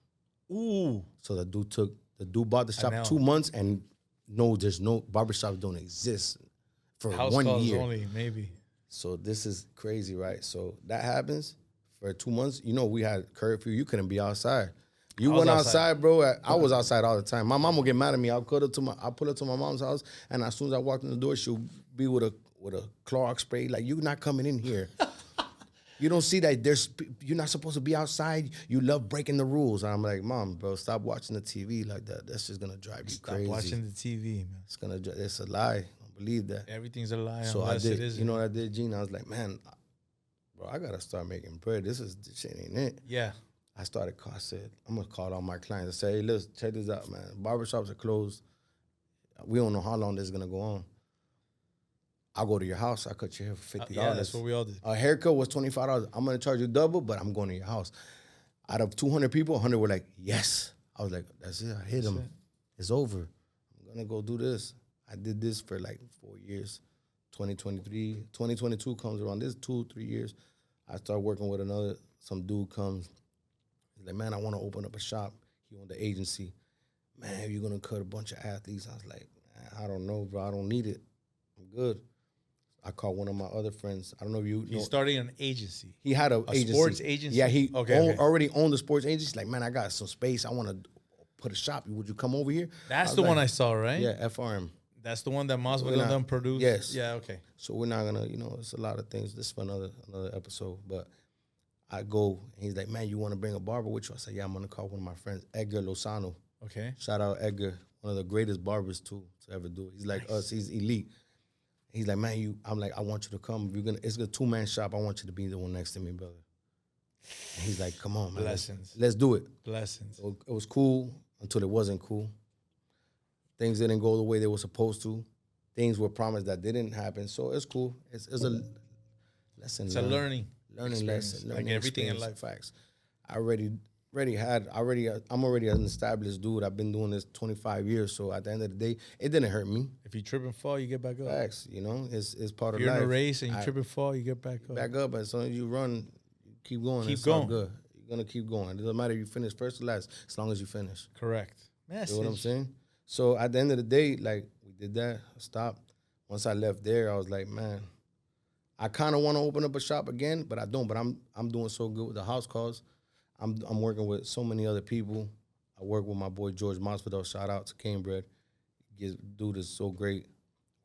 Ooh. So the dude bought the shop 2 months and there's no barbershops don't exist for house 1 calls year. Only, maybe. So this is crazy, right? So that happens for 2 months. You know, we had curfew. You couldn't be outside. You went outside, bro. I was outside all the time. My mom would get mad at me. I'll pull up to my mom's house, and as soon as I walked in the door, she'll be with a Clorox spray. Like, you're not coming in here. You don't see that you're not supposed to be outside. You love breaking the rules. And I'm like, Mom, bro, stop watching the TV like that. That's just gonna drive you crazy. Stop watching the TV, man. It's a lie. Don't believe that. Everything's a lie. So I did. You know what I did, Gene? I was like, man, bro, I gotta start making bread. This shit ain't it. Yeah. I said, I'm gonna call all my clients. I said, hey, listen, check this out, man. Barbershops are closed. We don't know how long this is gonna go on. I'll go to your house. I'll cut your hair for $50. Yeah, that's what we all did. A haircut was $25. I'm going to charge you double, but I'm going to your house. Out of 200 people, 100 were like, yes. I was like, that's it. I hit them. It's over. I'm going to go do this. I did this for like 4 years. 2022 comes around. This 2-3 years. I start working with some dude comes. He's like, man, I want to open up a shop. He owned the agency. Man, you're going to cut a bunch of athletes. I was like, I don't know, bro. I don't need it. I'm good. I called one of my other friends. I don't know if you know. He's starting an agency. He had a agency. Sports agency? Yeah, he okay. already owned the sports agency. He's like, man, I got some space. I want to put a shop. Would you come over here? That's the one I saw, right? Yeah, FRM. That's the one that Masvidal and them produced? Yes. Yeah, okay. So we're not going to, it's a lot of things. This is for another episode. But I go, and he's like, man, you want to bring a barber with you? I said, yeah, I'm going to call one of my friends, Edgar Lozano. Okay. Shout out Edgar, one of the greatest barbers, too, to ever do it. He's like us. He's elite. He's like, man, I'm like, I want you to come. It's a 2-man shop. I want you to be the one next to me, brother. And he's like, come on, man. Blessings. Let's do it. Blessings. So it was cool until it wasn't cool. Things didn't go the way they were supposed to. Things were promised that didn't happen. So it's cool. It's a lesson. It's a learning lesson. Like everything in life. Facts. I'm already an established dude. I've been doing this 25 years. So at the end of the day, it didn't hurt me. If you trip and fall, you get back up. Facts, it's part of life. If you're in a race and you trip and fall, you get back up. Back up, as soon as you run, you keep going. Keep going. All good. You're gonna keep going. It doesn't matter if you finish first or last, as long as you finish. Correct. Message. You know what I'm saying? So at the end of the day, like, we did that, stopped. Once I left there, I was like, man, I kind of want to open up a shop again, but I don't. But I'm doing so good with the house calls. I'm working with so many other people. I work with my boy George Masvidal. Shout out to Cambridge. Dude is so great.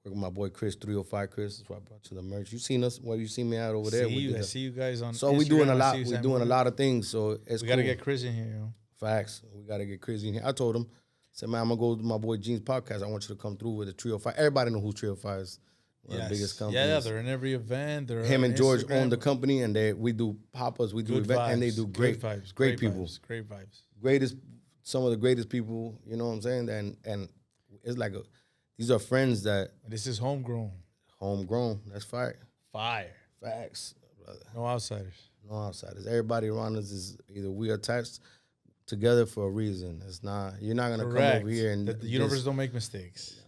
Work with my boy Chris, 305 Chris. That's why I brought you the merch. You seen us? Well, you seen me out over there. I see you guys on. So Instagram. we doing a lot. We're doing a lot of things. So it's we gotta get Chris in here, yo. Facts. We gotta get Chris in here. I told him, said, man, I'm gonna go to my boy Gene's podcast. I want you to come through with the 305. Everybody know who 305 is. One of the biggest companies. Yeah, they're in every event. Him and George own the company, and we do pop-ups, we do events, and they do great vibes, great people. Great vibes. Some of the greatest people, you know what I'm saying? And it's like these are friends that. This is homegrown. Homegrown. That's fire. Fire. Facts, brother. No outsiders. No outsiders. Everybody around us is either we attached together for a reason. It's not. You're not gonna Correct. come over here and the universe don't make mistakes.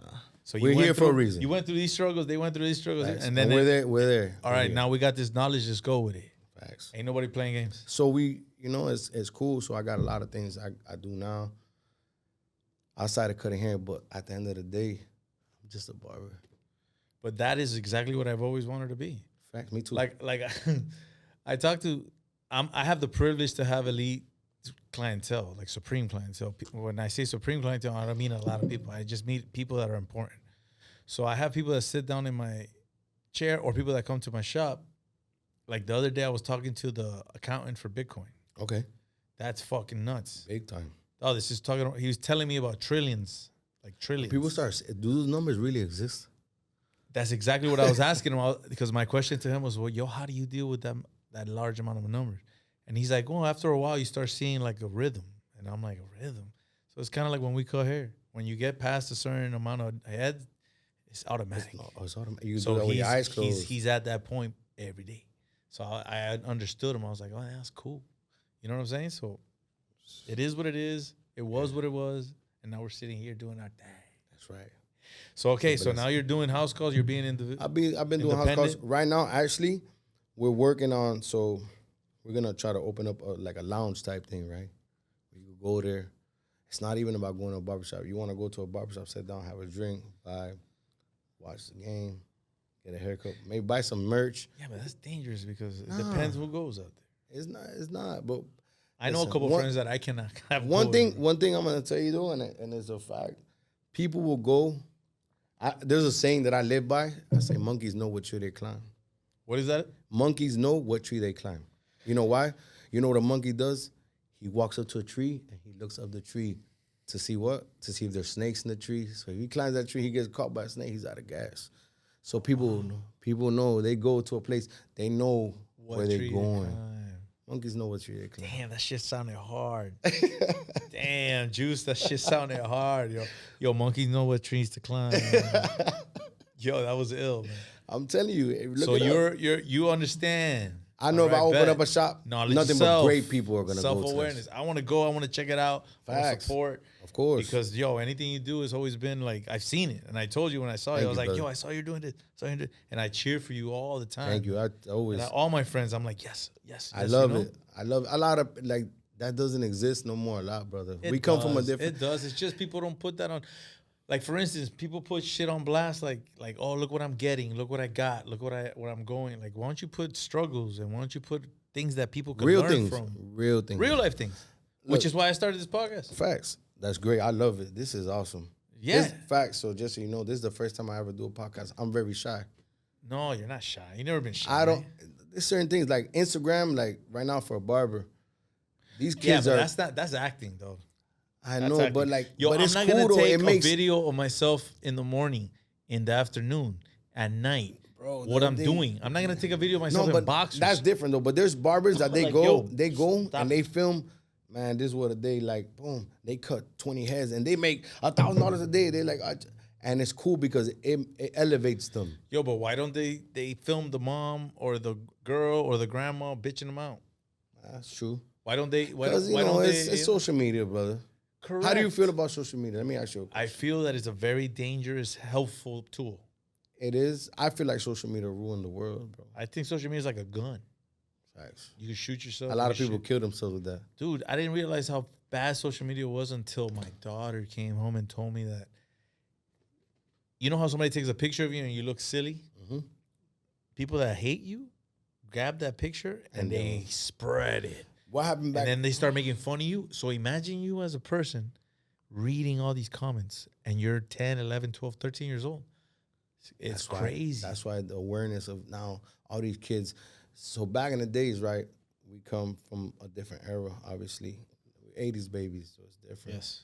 So we're here for a reason. You went through these struggles. They went through these struggles, Facts. and then we're there. We're there. All right, now we got this knowledge. Just go with it. Facts. Ain't nobody playing games. So we, it's cool. So I got a lot of things I do now outside of cutting hair. But at the end of the day, I'm just a barber. But that is exactly what I've always wanted to be. Facts. Me too. Like I talk to. I have the privilege to have elite clientele, like supreme clientele. When I say supreme clientele, I don't mean a lot of people. I just meet people that are important. So I have people that sit down in my chair or people that come to my shop. Like the other day, I was talking to the accountant for Bitcoin. Okay. That's fucking nuts. Big time. Oh, this is talking. He was telling me about trillions, like trillions. People start. Do those numbers really exist? That's exactly what I was asking him because my question to him was, well, yo, how do you deal with that large amount of numbers? And he's like, well, after a while, you start seeing like a rhythm. And I'm like, a rhythm? So it's kind of like when we cut hair. When you get past a certain amount of head, it's automatic. It's automatic. You so do that with your eyes closed. He's at that point every day. So I understood him. I was like, oh, that's cool. You know what I'm saying? So it is what it is. It was what it was. And now we're sitting here doing our thing. That's right. So, okay, so now you're doing house calls. You're being individual. I've been doing house calls. Right now, actually, we're working on, so we're going to try to open up like a lounge type thing, right? You go there. It's not even about going to a barbershop. You want to go to a barbershop, sit down, have a drink, vibe, watch the game, get a haircut, maybe buy some merch. Yeah, but that's dangerous because it depends who goes out there. It's not. But I know a couple friends that I cannot have. One thing I'm going to tell you, though, and it's a fact, people will go. There's a saying that I live by. I say monkeys know what tree they climb. What is that? Monkeys know what tree they climb. You know why? You know what a monkey does? He walks up to a tree and he looks up the tree to see what? To see if there's snakes in the tree. So if he climbs that tree, he gets caught by a snake, he's out of gas. So people know. They go to a place, they know where they're going. Monkeys know what tree they climb. Damn, that shit sounded hard. Damn, Juice, that shit sounded hard. Yo, monkeys know what trees to climb. Yo, that was ill, man. I'm telling you. So you understand. I know if I open up a shop, nothing but great people are going to go to this. Self-awareness. I want to go. I want to check it out. I want to support. Of course. Because, yo, anything you do has always been like, I've seen it. And I told you when I saw you, I was like, brother. yo, I saw you doing this. And I cheer for you all the time. Thank you. I always. All my friends, I'm like, yes. I love it. I love a lot of, like, that doesn't exist no more a lot, brother. We come from a different. It does. It's just people don't put that on. Like, for instance, people put shit on blast like, oh, look what I'm getting. Look what I got. Look where I'm going. Like, why don't you put struggles and why don't you put things that people can learn from? Real things. Real life things. Which is why I started this podcast. Facts. That's great. I love it. This is awesome. Yeah. Facts. So just so you know, this is the first time I ever do a podcast. I'm very shy. No, you're not shy. You never been shy. I don't. There's certain things like Instagram, like right now for a barber, these kids are. That's acting though. I know, acting. But like, yo, but I'm it's not cool gonna take though. a video of myself in the morning, in the afternoon, at night. Bro, what I'm doing. I'm not gonna take a video of myself in boxers. That's different though. But there's barbers that they go and they film. Man, this is what a day like. Boom, they cut 20 heads and they make $1,000 a day. They like, and it's cool because it elevates them. Yo, but why don't they film the mom or the girl or the grandma bitching them out? That's true. Why don't they? Because it's social media, brother. Correct. How do you feel about social media? Let me ask you a question. I feel that it's a very dangerous, helpful tool. It is. I feel like social media ruined the world, bro. I think social media is like a gun. Facts. You can shoot yourself. A lot of people kill themselves with that. Dude, I didn't realize how bad social media was until my daughter came home and told me that. You know how somebody takes a picture of you and you look silly? Mm-hmm. People that hate you grab that picture and they spread it. What happened back? And then they start making fun of you. So imagine you as a person reading all these comments and you're 10, 11, 12, 13 years old. It's crazy. That's why the awareness of now all these kids. So back in the days, right, we come from a different era, obviously. We're 80s babies, so it's different. Yes.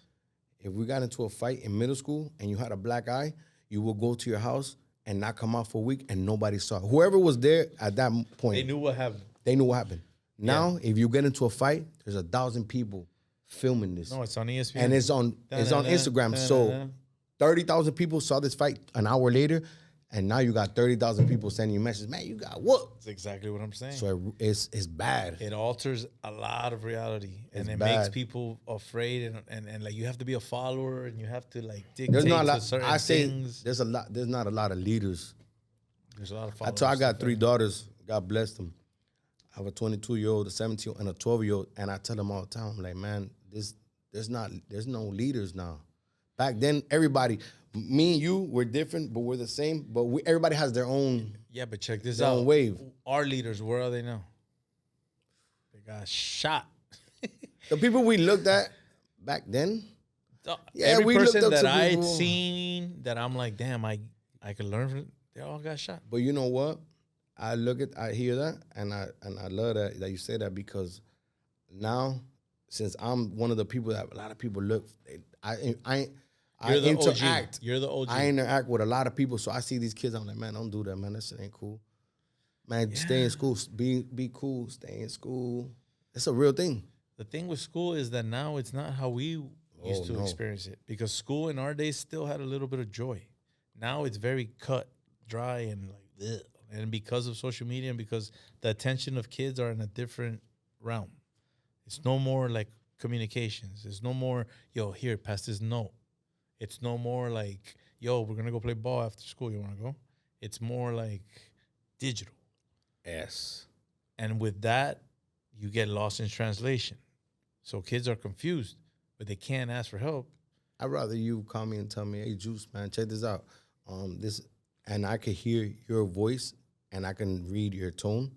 If we got into a fight in middle school and you had a black eye, you will go to your house and not come out for a week and nobody saw it. Whoever was there at that point. They knew what happened. Now, if you get into a fight, there's 1,000 people filming this. No, it's on ESPN. And it's on Instagram. So 30,000 people saw this fight an hour later, And now you got 30,000 people sending you messages. Man, you got whooped. That's exactly what I'm saying. So it's bad. It alters a lot of reality, and it bad. makes people afraid, and like you have to be a follower, and you have to like dictate There's not a to lot. certain I say things. there's not a lot of leaders. There's a lot of followers. I got 3 daughters. God bless them. I have a 22-year-old, a 17, and a 12-year-old, and I tell them all the time, I'm like, man, there's no leaders now. Back then, everybody, me and you, we're different, but we're the same. But everybody has their own. Yeah, but check this their out. own wave. Our leaders, where are they now? They got shot. The people we looked at back then. Yeah, Every we person looked up that to I'd people. seen that I'm like, damn, I could learn from it, they all got shot. But you know what? I hear that, and I love that you say that, because now, since I'm one of the people that a lot of people look, I interact. You're the OG. I interact with a lot of people, so I see these kids. I'm like, man, don't do that, man. That shit ain't cool. Man, stay in school. Be cool. Stay in school. It's a real thing. The thing with school is that now it's not how we used to experience it, because school in our days still had a little bit of joy. Now it's very cut, dry, and like, ugh. And because of social media, and because the attention of kids are in a different realm, it's no more like communications. It's no more, yo, here, pass this note. It's no more like, yo, we're gonna go play ball after school. You wanna go? It's more like digital. Yes. And with that, you get lost in translation. So kids are confused, but they can't ask for help. I'd rather you call me and tell me, hey, Juice, man, check this out. And I can hear your voice, and I can read your tone,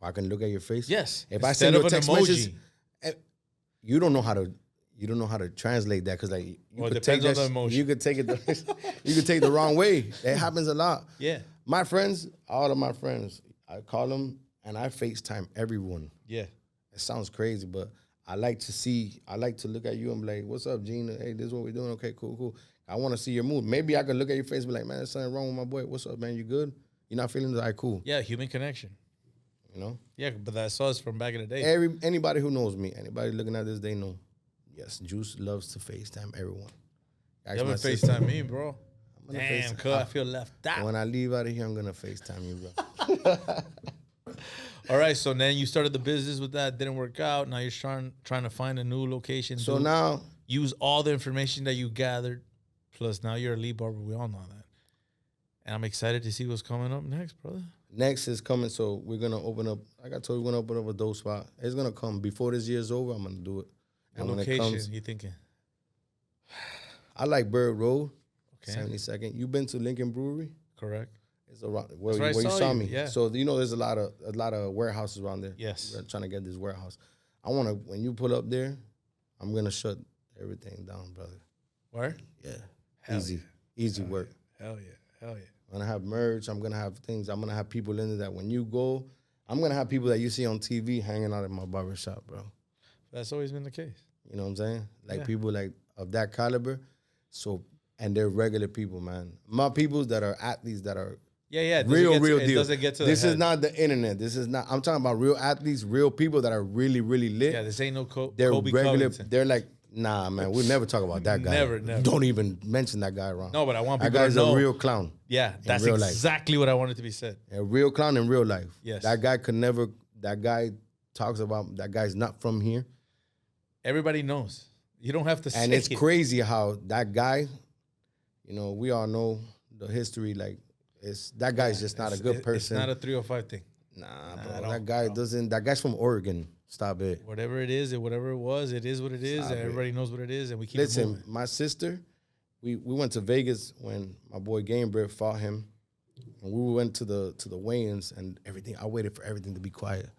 or I can look at your face. Yes. If I send you a text message, you don't know how to translate that, because like you could take that. You could take it. You could take it the wrong way. It happens a lot. Yeah. My friends, all of my friends, I call them and I FaceTime everyone. Yeah. It sounds crazy, but I like to look at you and be like, what's up, Gina? Hey, this is what we're doing. Okay, cool. I want to see your mood. Maybe I can look at your face and be like, man, there's something wrong with my boy. What's up, man? You good? You're not feeling that? All right, cool. Yeah, human connection. You know? Yeah, but that's us from back in the day. Anybody who knows me, anybody looking at this, they know. Yes, Juice loves to FaceTime everyone. You haven't FaceTime me, bro. Damn, cuz I feel left out. When I leave out of here, I'm going to FaceTime you, bro. All right, so then you started the business with that. Didn't work out. Now you're trying to find a new location. So now, use all the information that you gathered. Plus, now you're a lead barber. We all know that. And I'm excited to see what's coming up next, brother. Next is coming, so we're going to open up, like I told you, we're going to open up a dope spot. It's going to come. Before this year's over, I'm going to do it. And what location you thinking? I like Bird Road, okay. 72nd. You been to Lincoln Brewery? Correct. It's around where where you saw me. Yeah. So you know there's a lot of warehouses around there. Yes. We're trying to get this warehouse. I want to, when you pull up there, I'm going to shut everything down, brother. Where? Yeah. Hell Easy. Yeah. Easy Hell work. Yeah. Hell yeah. Hell yeah. I'm going to have merch. I'm going to have things. I'm going to have people in there that when you go, I'm going to have people that you see on TV hanging out at my barbershop, bro. That's always been the case. You know what I'm saying? Like Yeah. people like of that caliber. So, and they're regular people, man. My peoples that are athletes that are Yeah. real deal. It doesn't get to this the is head. not the internet. This is not. I'm talking about real athletes, real people that are really, really lit. Yeah, this ain't no they're Kobe regular. Covington. They're like, nah, man. We'll never talk about that guy. Never. Don't even mention that guy around. No, but I want that people guy's to know. a real clown. Yeah, that's real life. exactly what I wanted to be said. A real clown in real life. Yes. That guy could never. That guy talks about. That guy's not from here. Everybody knows. You don't have to say And it's it. crazy how that guy, you know, we all know the history. Like, that guy's just not a good person. It's not a 305 thing. Nah, bro. That guy doesn't. That guy's from Oregon. Stop it. Whatever it is, whatever it was, it is what it is. Stop And it. everybody knows what it is, and we keep it Listen, moving. my sister, we went to Vegas when my boy Gamebred fought him, and we went to the weigh-ins and everything. I waited for everything to be quiet.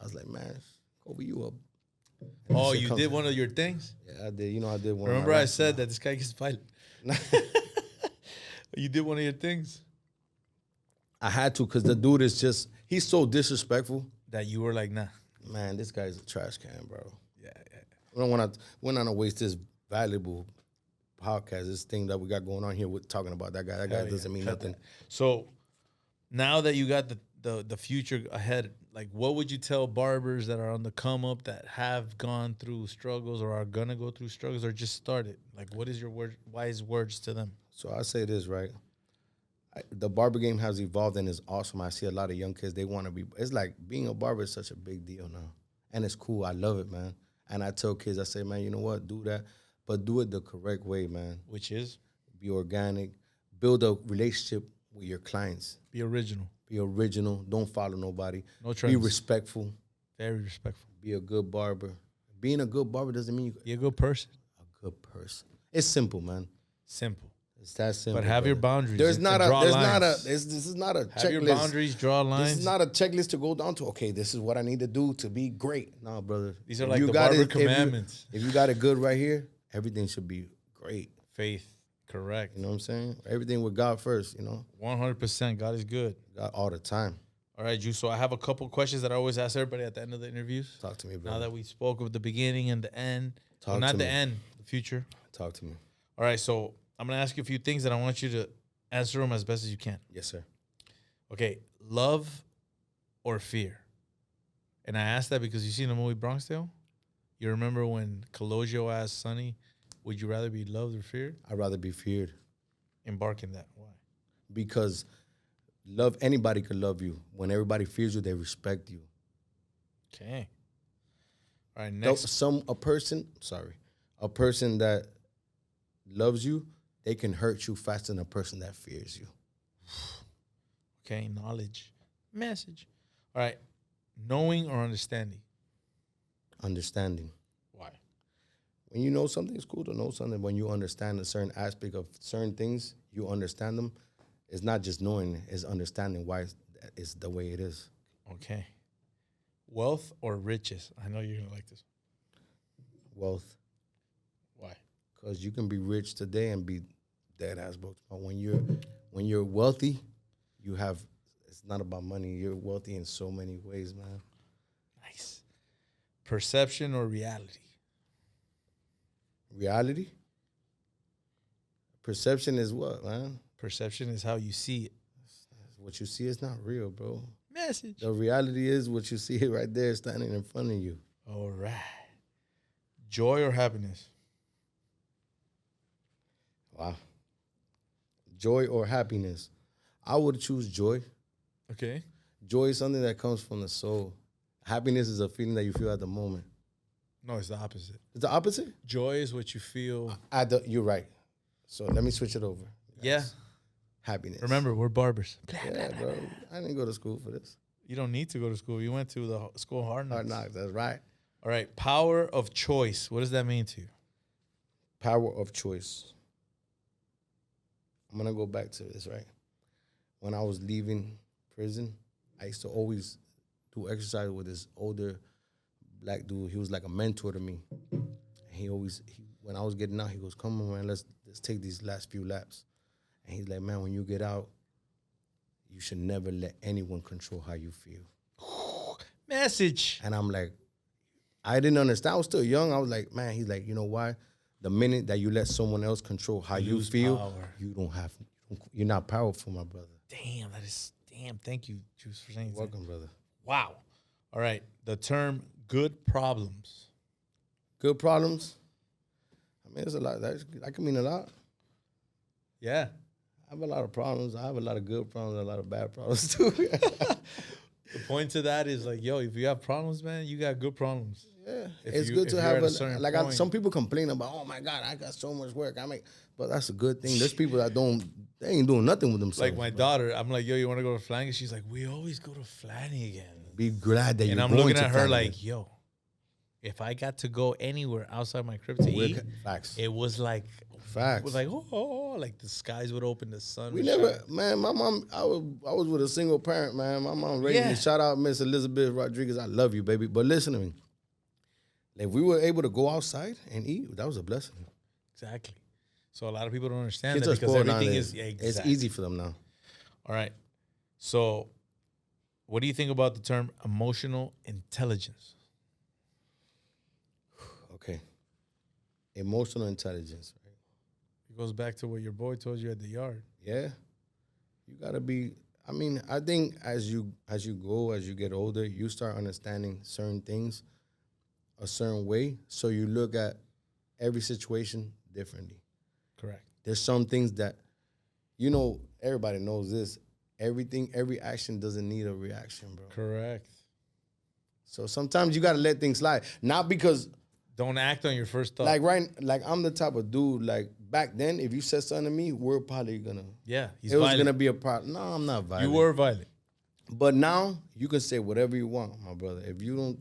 I was like, man, Kobe, you up? And Oh, shit you comes- did one of your things? Yeah, I did. You know, I did one. Remember of my I said that this guy gets violent. You did one of your things? I had to, because the dude is just, he's so disrespectful. That you were like, nah. Man, this guy's a trash can, bro. Yeah. We're not gonna waste this valuable podcast, this thing that we got going on here with talking about that guy. That guy Hell yeah. doesn't mean Cut nothing. that. So now that you got the future ahead, like what would you tell barbers that are on the come up, that have gone through struggles or are gonna go through struggles or just started? Like, what is your wise words to them? So I say this, right? The barber game has evolved and is awesome. I see a lot of young kids, they want to be, it's like being a barber is such a big deal now. And it's cool. I love it, man. And I tell kids, I say, man, you know what? Do that, but do it the correct way, man. Which is? Be organic. Build a relationship with your clients. Be original. Be original. Don't follow nobody. No trends. Be respectful. Very respectful. Be a good barber. Being a good barber doesn't mean Be a good person. a good person. It's simple, man. Simple. It's that simple. But have your brother. boundaries. This is not a Have checklist. your boundaries, draw lines. This is not a checklist to go down to, okay, this is what I need to do to be great. No, brother. These are like the barber commandments. If you got it good right here, everything should be great. Faith. Correct. You know what I'm saying? Everything with God first, 100%. God is good. God all the time. All right, Juice. So I have a couple questions that I always ask everybody at the end of the interviews. Talk to me, bro. Now that we spoke of the beginning and the end. Talk not to the me. end, the future. Talk to me. All right, so I'm going to ask you a few things and I want you to answer them as best as you can. Yes, sir. Okay, love or fear? And I asked that because you seen the movie Bronx Tale? You remember when Colosio asked Sonny, would you rather be loved or feared? I'd rather be feared Embark in that. Why? because anybody could love you. When everybody fears you, they respect you. Okay. All right, next. A person that loves you, they can hurt you faster than a person that fears you. Okay, knowledge. Message. All right, knowing or understanding? Understanding. Why? When you know something, it's cool to know something. When you understand a certain aspect of certain things, you understand them. It's not just knowing, it's understanding why it's the way it is. Okay. Wealth or riches? I know you're going to like this. Wealth. Why? Because you can be rich today and be dead ass broke. But when you're wealthy, it's not about money. You're wealthy in so many ways, man. Nice. Perception or reality? Reality? Perception is what, man? Perception is how you see it. What you see is not real, bro. Message. The reality is what you see right there standing in front of you. All right. Joy or happiness? Wow. Joy or happiness? I would choose joy. Okay. Joy is something that comes from the soul. Happiness is a feeling that you feel at the moment. No, it's the opposite. It's the opposite? Joy is what you feel. You're right. So let me switch it over. Yeah. Happiness. Remember, we're barbers. Yeah, bro. I didn't go to school for this. You don't need to go to school. You went to the school Hard Knocks. Hard knocks, that's right. All right. Power of choice. What does that mean to you? Power of choice. I'm going to go back to this, right? When I was leaving prison, I used to always do exercise with this older black dude. He was like a mentor to me. When I was getting out, he goes, come on, man, let's take these last few laps. And he's like, man, when you get out, you should never let anyone control how you feel. Message. And I'm like, I didn't understand. I was still young. I was like, man, he's like, you know why? The minute that you let someone else control how you feel, power. You're not powerful, my brother. Damn. Thank you, Juice, for saying that. Welcome, brother. Wow. All right. The term good problems. Good problems? I mean, there's a lot. That can mean a lot. Yeah. I have a lot of problems. I have a lot of good problems and a lot of bad problems, too. The point to that is like, yo, if you have problems, man, you got good problems. Yeah, If it's you- good if to you're have at a certain point. some people complain about, oh my God, I got so much work. But that's a good thing. There's people that they ain't doing nothing with themselves. Like my daughter, I'm like, yo, you want to go to Flanagan? She's like, we always go to Flanagan. Be glad that you're And I'm going looking to at her Flanagan. like, yo, if I got to go anywhere outside my crib to eat, Facts. it was like, Facts. it was like, like the skies would open, the sun. We would never, shine. man. My mom, I was with a single parent, man. My mom raised Yeah. me. Shout out, Miss Elizabeth Rodriguez. I love you, baby. But listen to me. If we were able to go outside and eat, that was a blessing. Exactly. So a lot of people don't understand Kids that are because spoiled everything nowadays. is It's exactly. easy for them now. All right. So what do you think about the term emotional intelligence? Okay. Emotional intelligence, right? It goes back to what your boy told you at the yard. Yeah. You gotta be. I mean, I think as you go, as you get older, you start understanding certain things a certain way. So you look at every situation differently. Correct. There's some things that, everybody knows this. Every action doesn't need a reaction, bro. Correct. So sometimes you gotta let things slide. Not because Don't act on your first thought. like I'm the type of dude, like back then, if you said something to me, we're probably gonna He's it was violent. gonna be a problem. No, I'm not violent. You were violent. But now you can say whatever you want, my brother. If you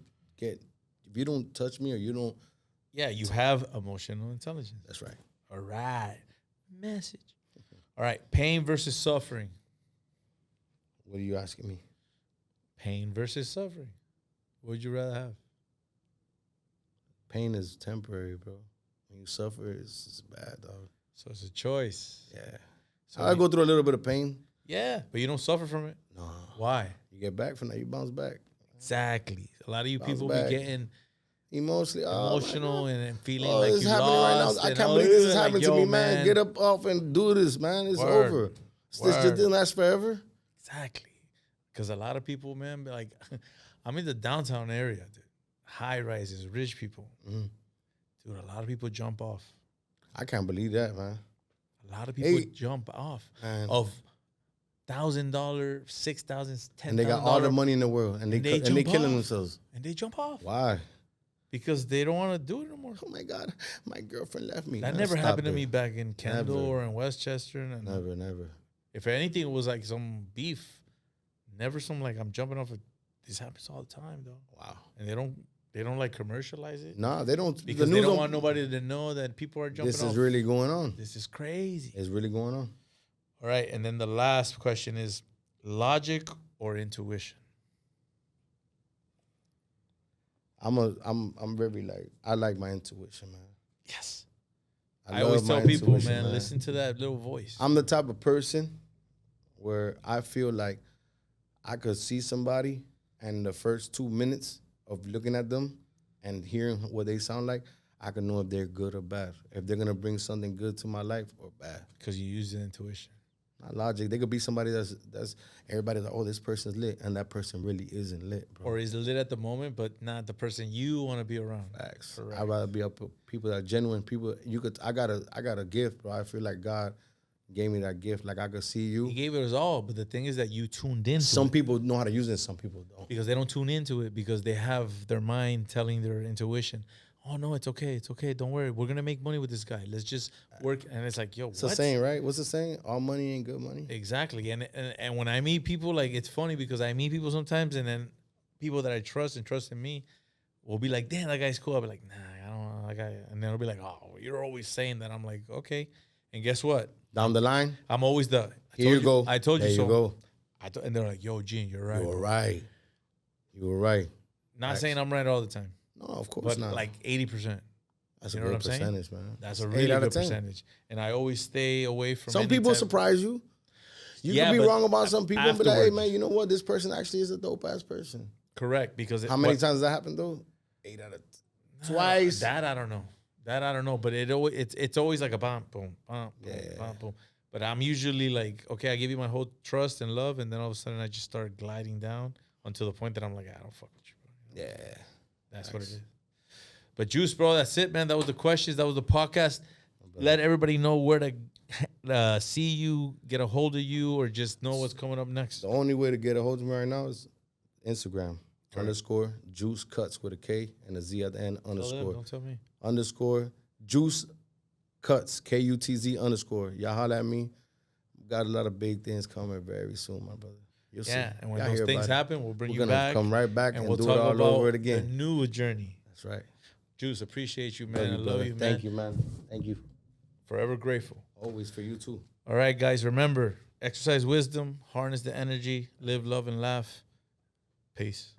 don't touch me or you don't, Yeah, you have emotional intelligence. that's right. All right. Message. All right. Pain versus suffering. What are you asking me? Pain versus suffering. What would you rather have? Pain is temporary, bro. When you suffer, it's bad, dog. So it's a choice. Yeah. So I go through a little bit of pain. Yeah, but you don't suffer from it. No. Why? You get back from that, you bounce back. Exactly. A lot of you Bounce people back. be getting Emotionally. emotional and feeling Oh, like it's you happening lost. right now. I and can't believe this is like, happening to yo, me, man. Get up off and do this, man. It's Word. over. This Word. just didn't last forever. Exactly. Because a lot of people, man, be like, I'm in the downtown area, dude. High rises, rich people. Mhm. Dude, a lot of people jump off. I can't believe that, man. A lot of people jump off Man. of $1,000, $6,000, $10,000. And they got all the money in the world, and they jump killing off. themselves. And they jump off Why? because they don't want to do it anymore. Oh my God, my girlfriend left me. That Man, never stop happened to it. me back in Kendall Never. or in Westchester. And Never. if anything, it was like some beef. Never some like I'm jumping off. This happens all the time, though. Wow. And they don't like commercialize it Nah, they don't. because the they news don't want nobody to know that people are jumping This off. is really going on. This is crazy. It's really going on. All right, and then the last question is logic or intuition. I'm very like I like my intuition, man. Yes. I I always love my tell people, intuition, man, listen to that little voice. I'm the type of person where I feel like I could see somebody and the first 2 minutes of looking at them and hearing what they sound like, I can know if they're good or bad. If they're gonna bring something good to my life or bad. Because you use the intuition. Not logic. They could be somebody that's everybody's like, oh, this person's lit, and that person really isn't lit, bro. Or is lit at the moment, but not the person you want to be around. Facts. Correct. I'd rather be up with people that are genuine. People I got a gift, bro. I feel like God gave me that gift. Like I could see you. He gave it us all, but the thing is that you tuned into Some it. people know how to use it, some people don't. Because they don't tune into it because they have their mind telling their intuition, oh, no, it's okay. Don't worry. We're going to make money with this guy. Let's just work. And it's like, yo, It's what? the saying, right? What's the saying? All money ain't good money. Exactly. And when I meet people, like, it's funny because I meet people sometimes and then people that I trust and trust in me will be like, damn, that guy's cool. I'll be like, nah, I don't know that guy. And then they'll be like, oh, you're always saying that. I'm like, okay. And guess what? Down the line, I'm always the, here you go. I told you there so. you go. And they're like, yo, Gene, you're right. You were bro." right. You were right. Not Facts. saying I'm right all the time, No, of course but not. like 80%. That's you a know good what I'm saying? percentage, man. That's a 8 really out good of 10. percentage. And I always stay away from Some any people type- surprise you. You Yeah, could be but wrong about some people and be like, hey, afterwards. man, you know what? This person actually is a dope ass person. Correct. Because How many times does that happen, though? 8 out of 10. Twice. That I don't know. But it's always like a bump, boom, bump, boom, Yeah. bump, boom. But I'm usually like, okay, I give you my whole trust and love, and then all of a sudden I just start gliding down until the point that I'm like, I don't fuck with you, bro. Yeah. That's what it is. But Juice, bro, that's it, man. That was the questions. That was the podcast. Let everybody know where to see you, get a hold of you, or just know what's coming up next. The only way to get a hold of me right now is Instagram. Underscore Juice Kutz with a K and a Z at the end. Underscore. Don't tell me. Underscore Juice Kutz. KUTZ underscore. Y'all holler at me. Got a lot of big things coming very soon, my brother. You'll Yeah, see. and when Y'all those hear things about it. happen, we'll bring We're you gonna back. come right back and we'll do it talk all about over it the again. new journey. That's right. Juice, appreciate you, Love man. I brother. love you, man. Thank you, man. Thank you. Forever grateful. Always for you, too. All right, guys, remember, exercise wisdom, harness the energy, live, love, and laugh. Peace.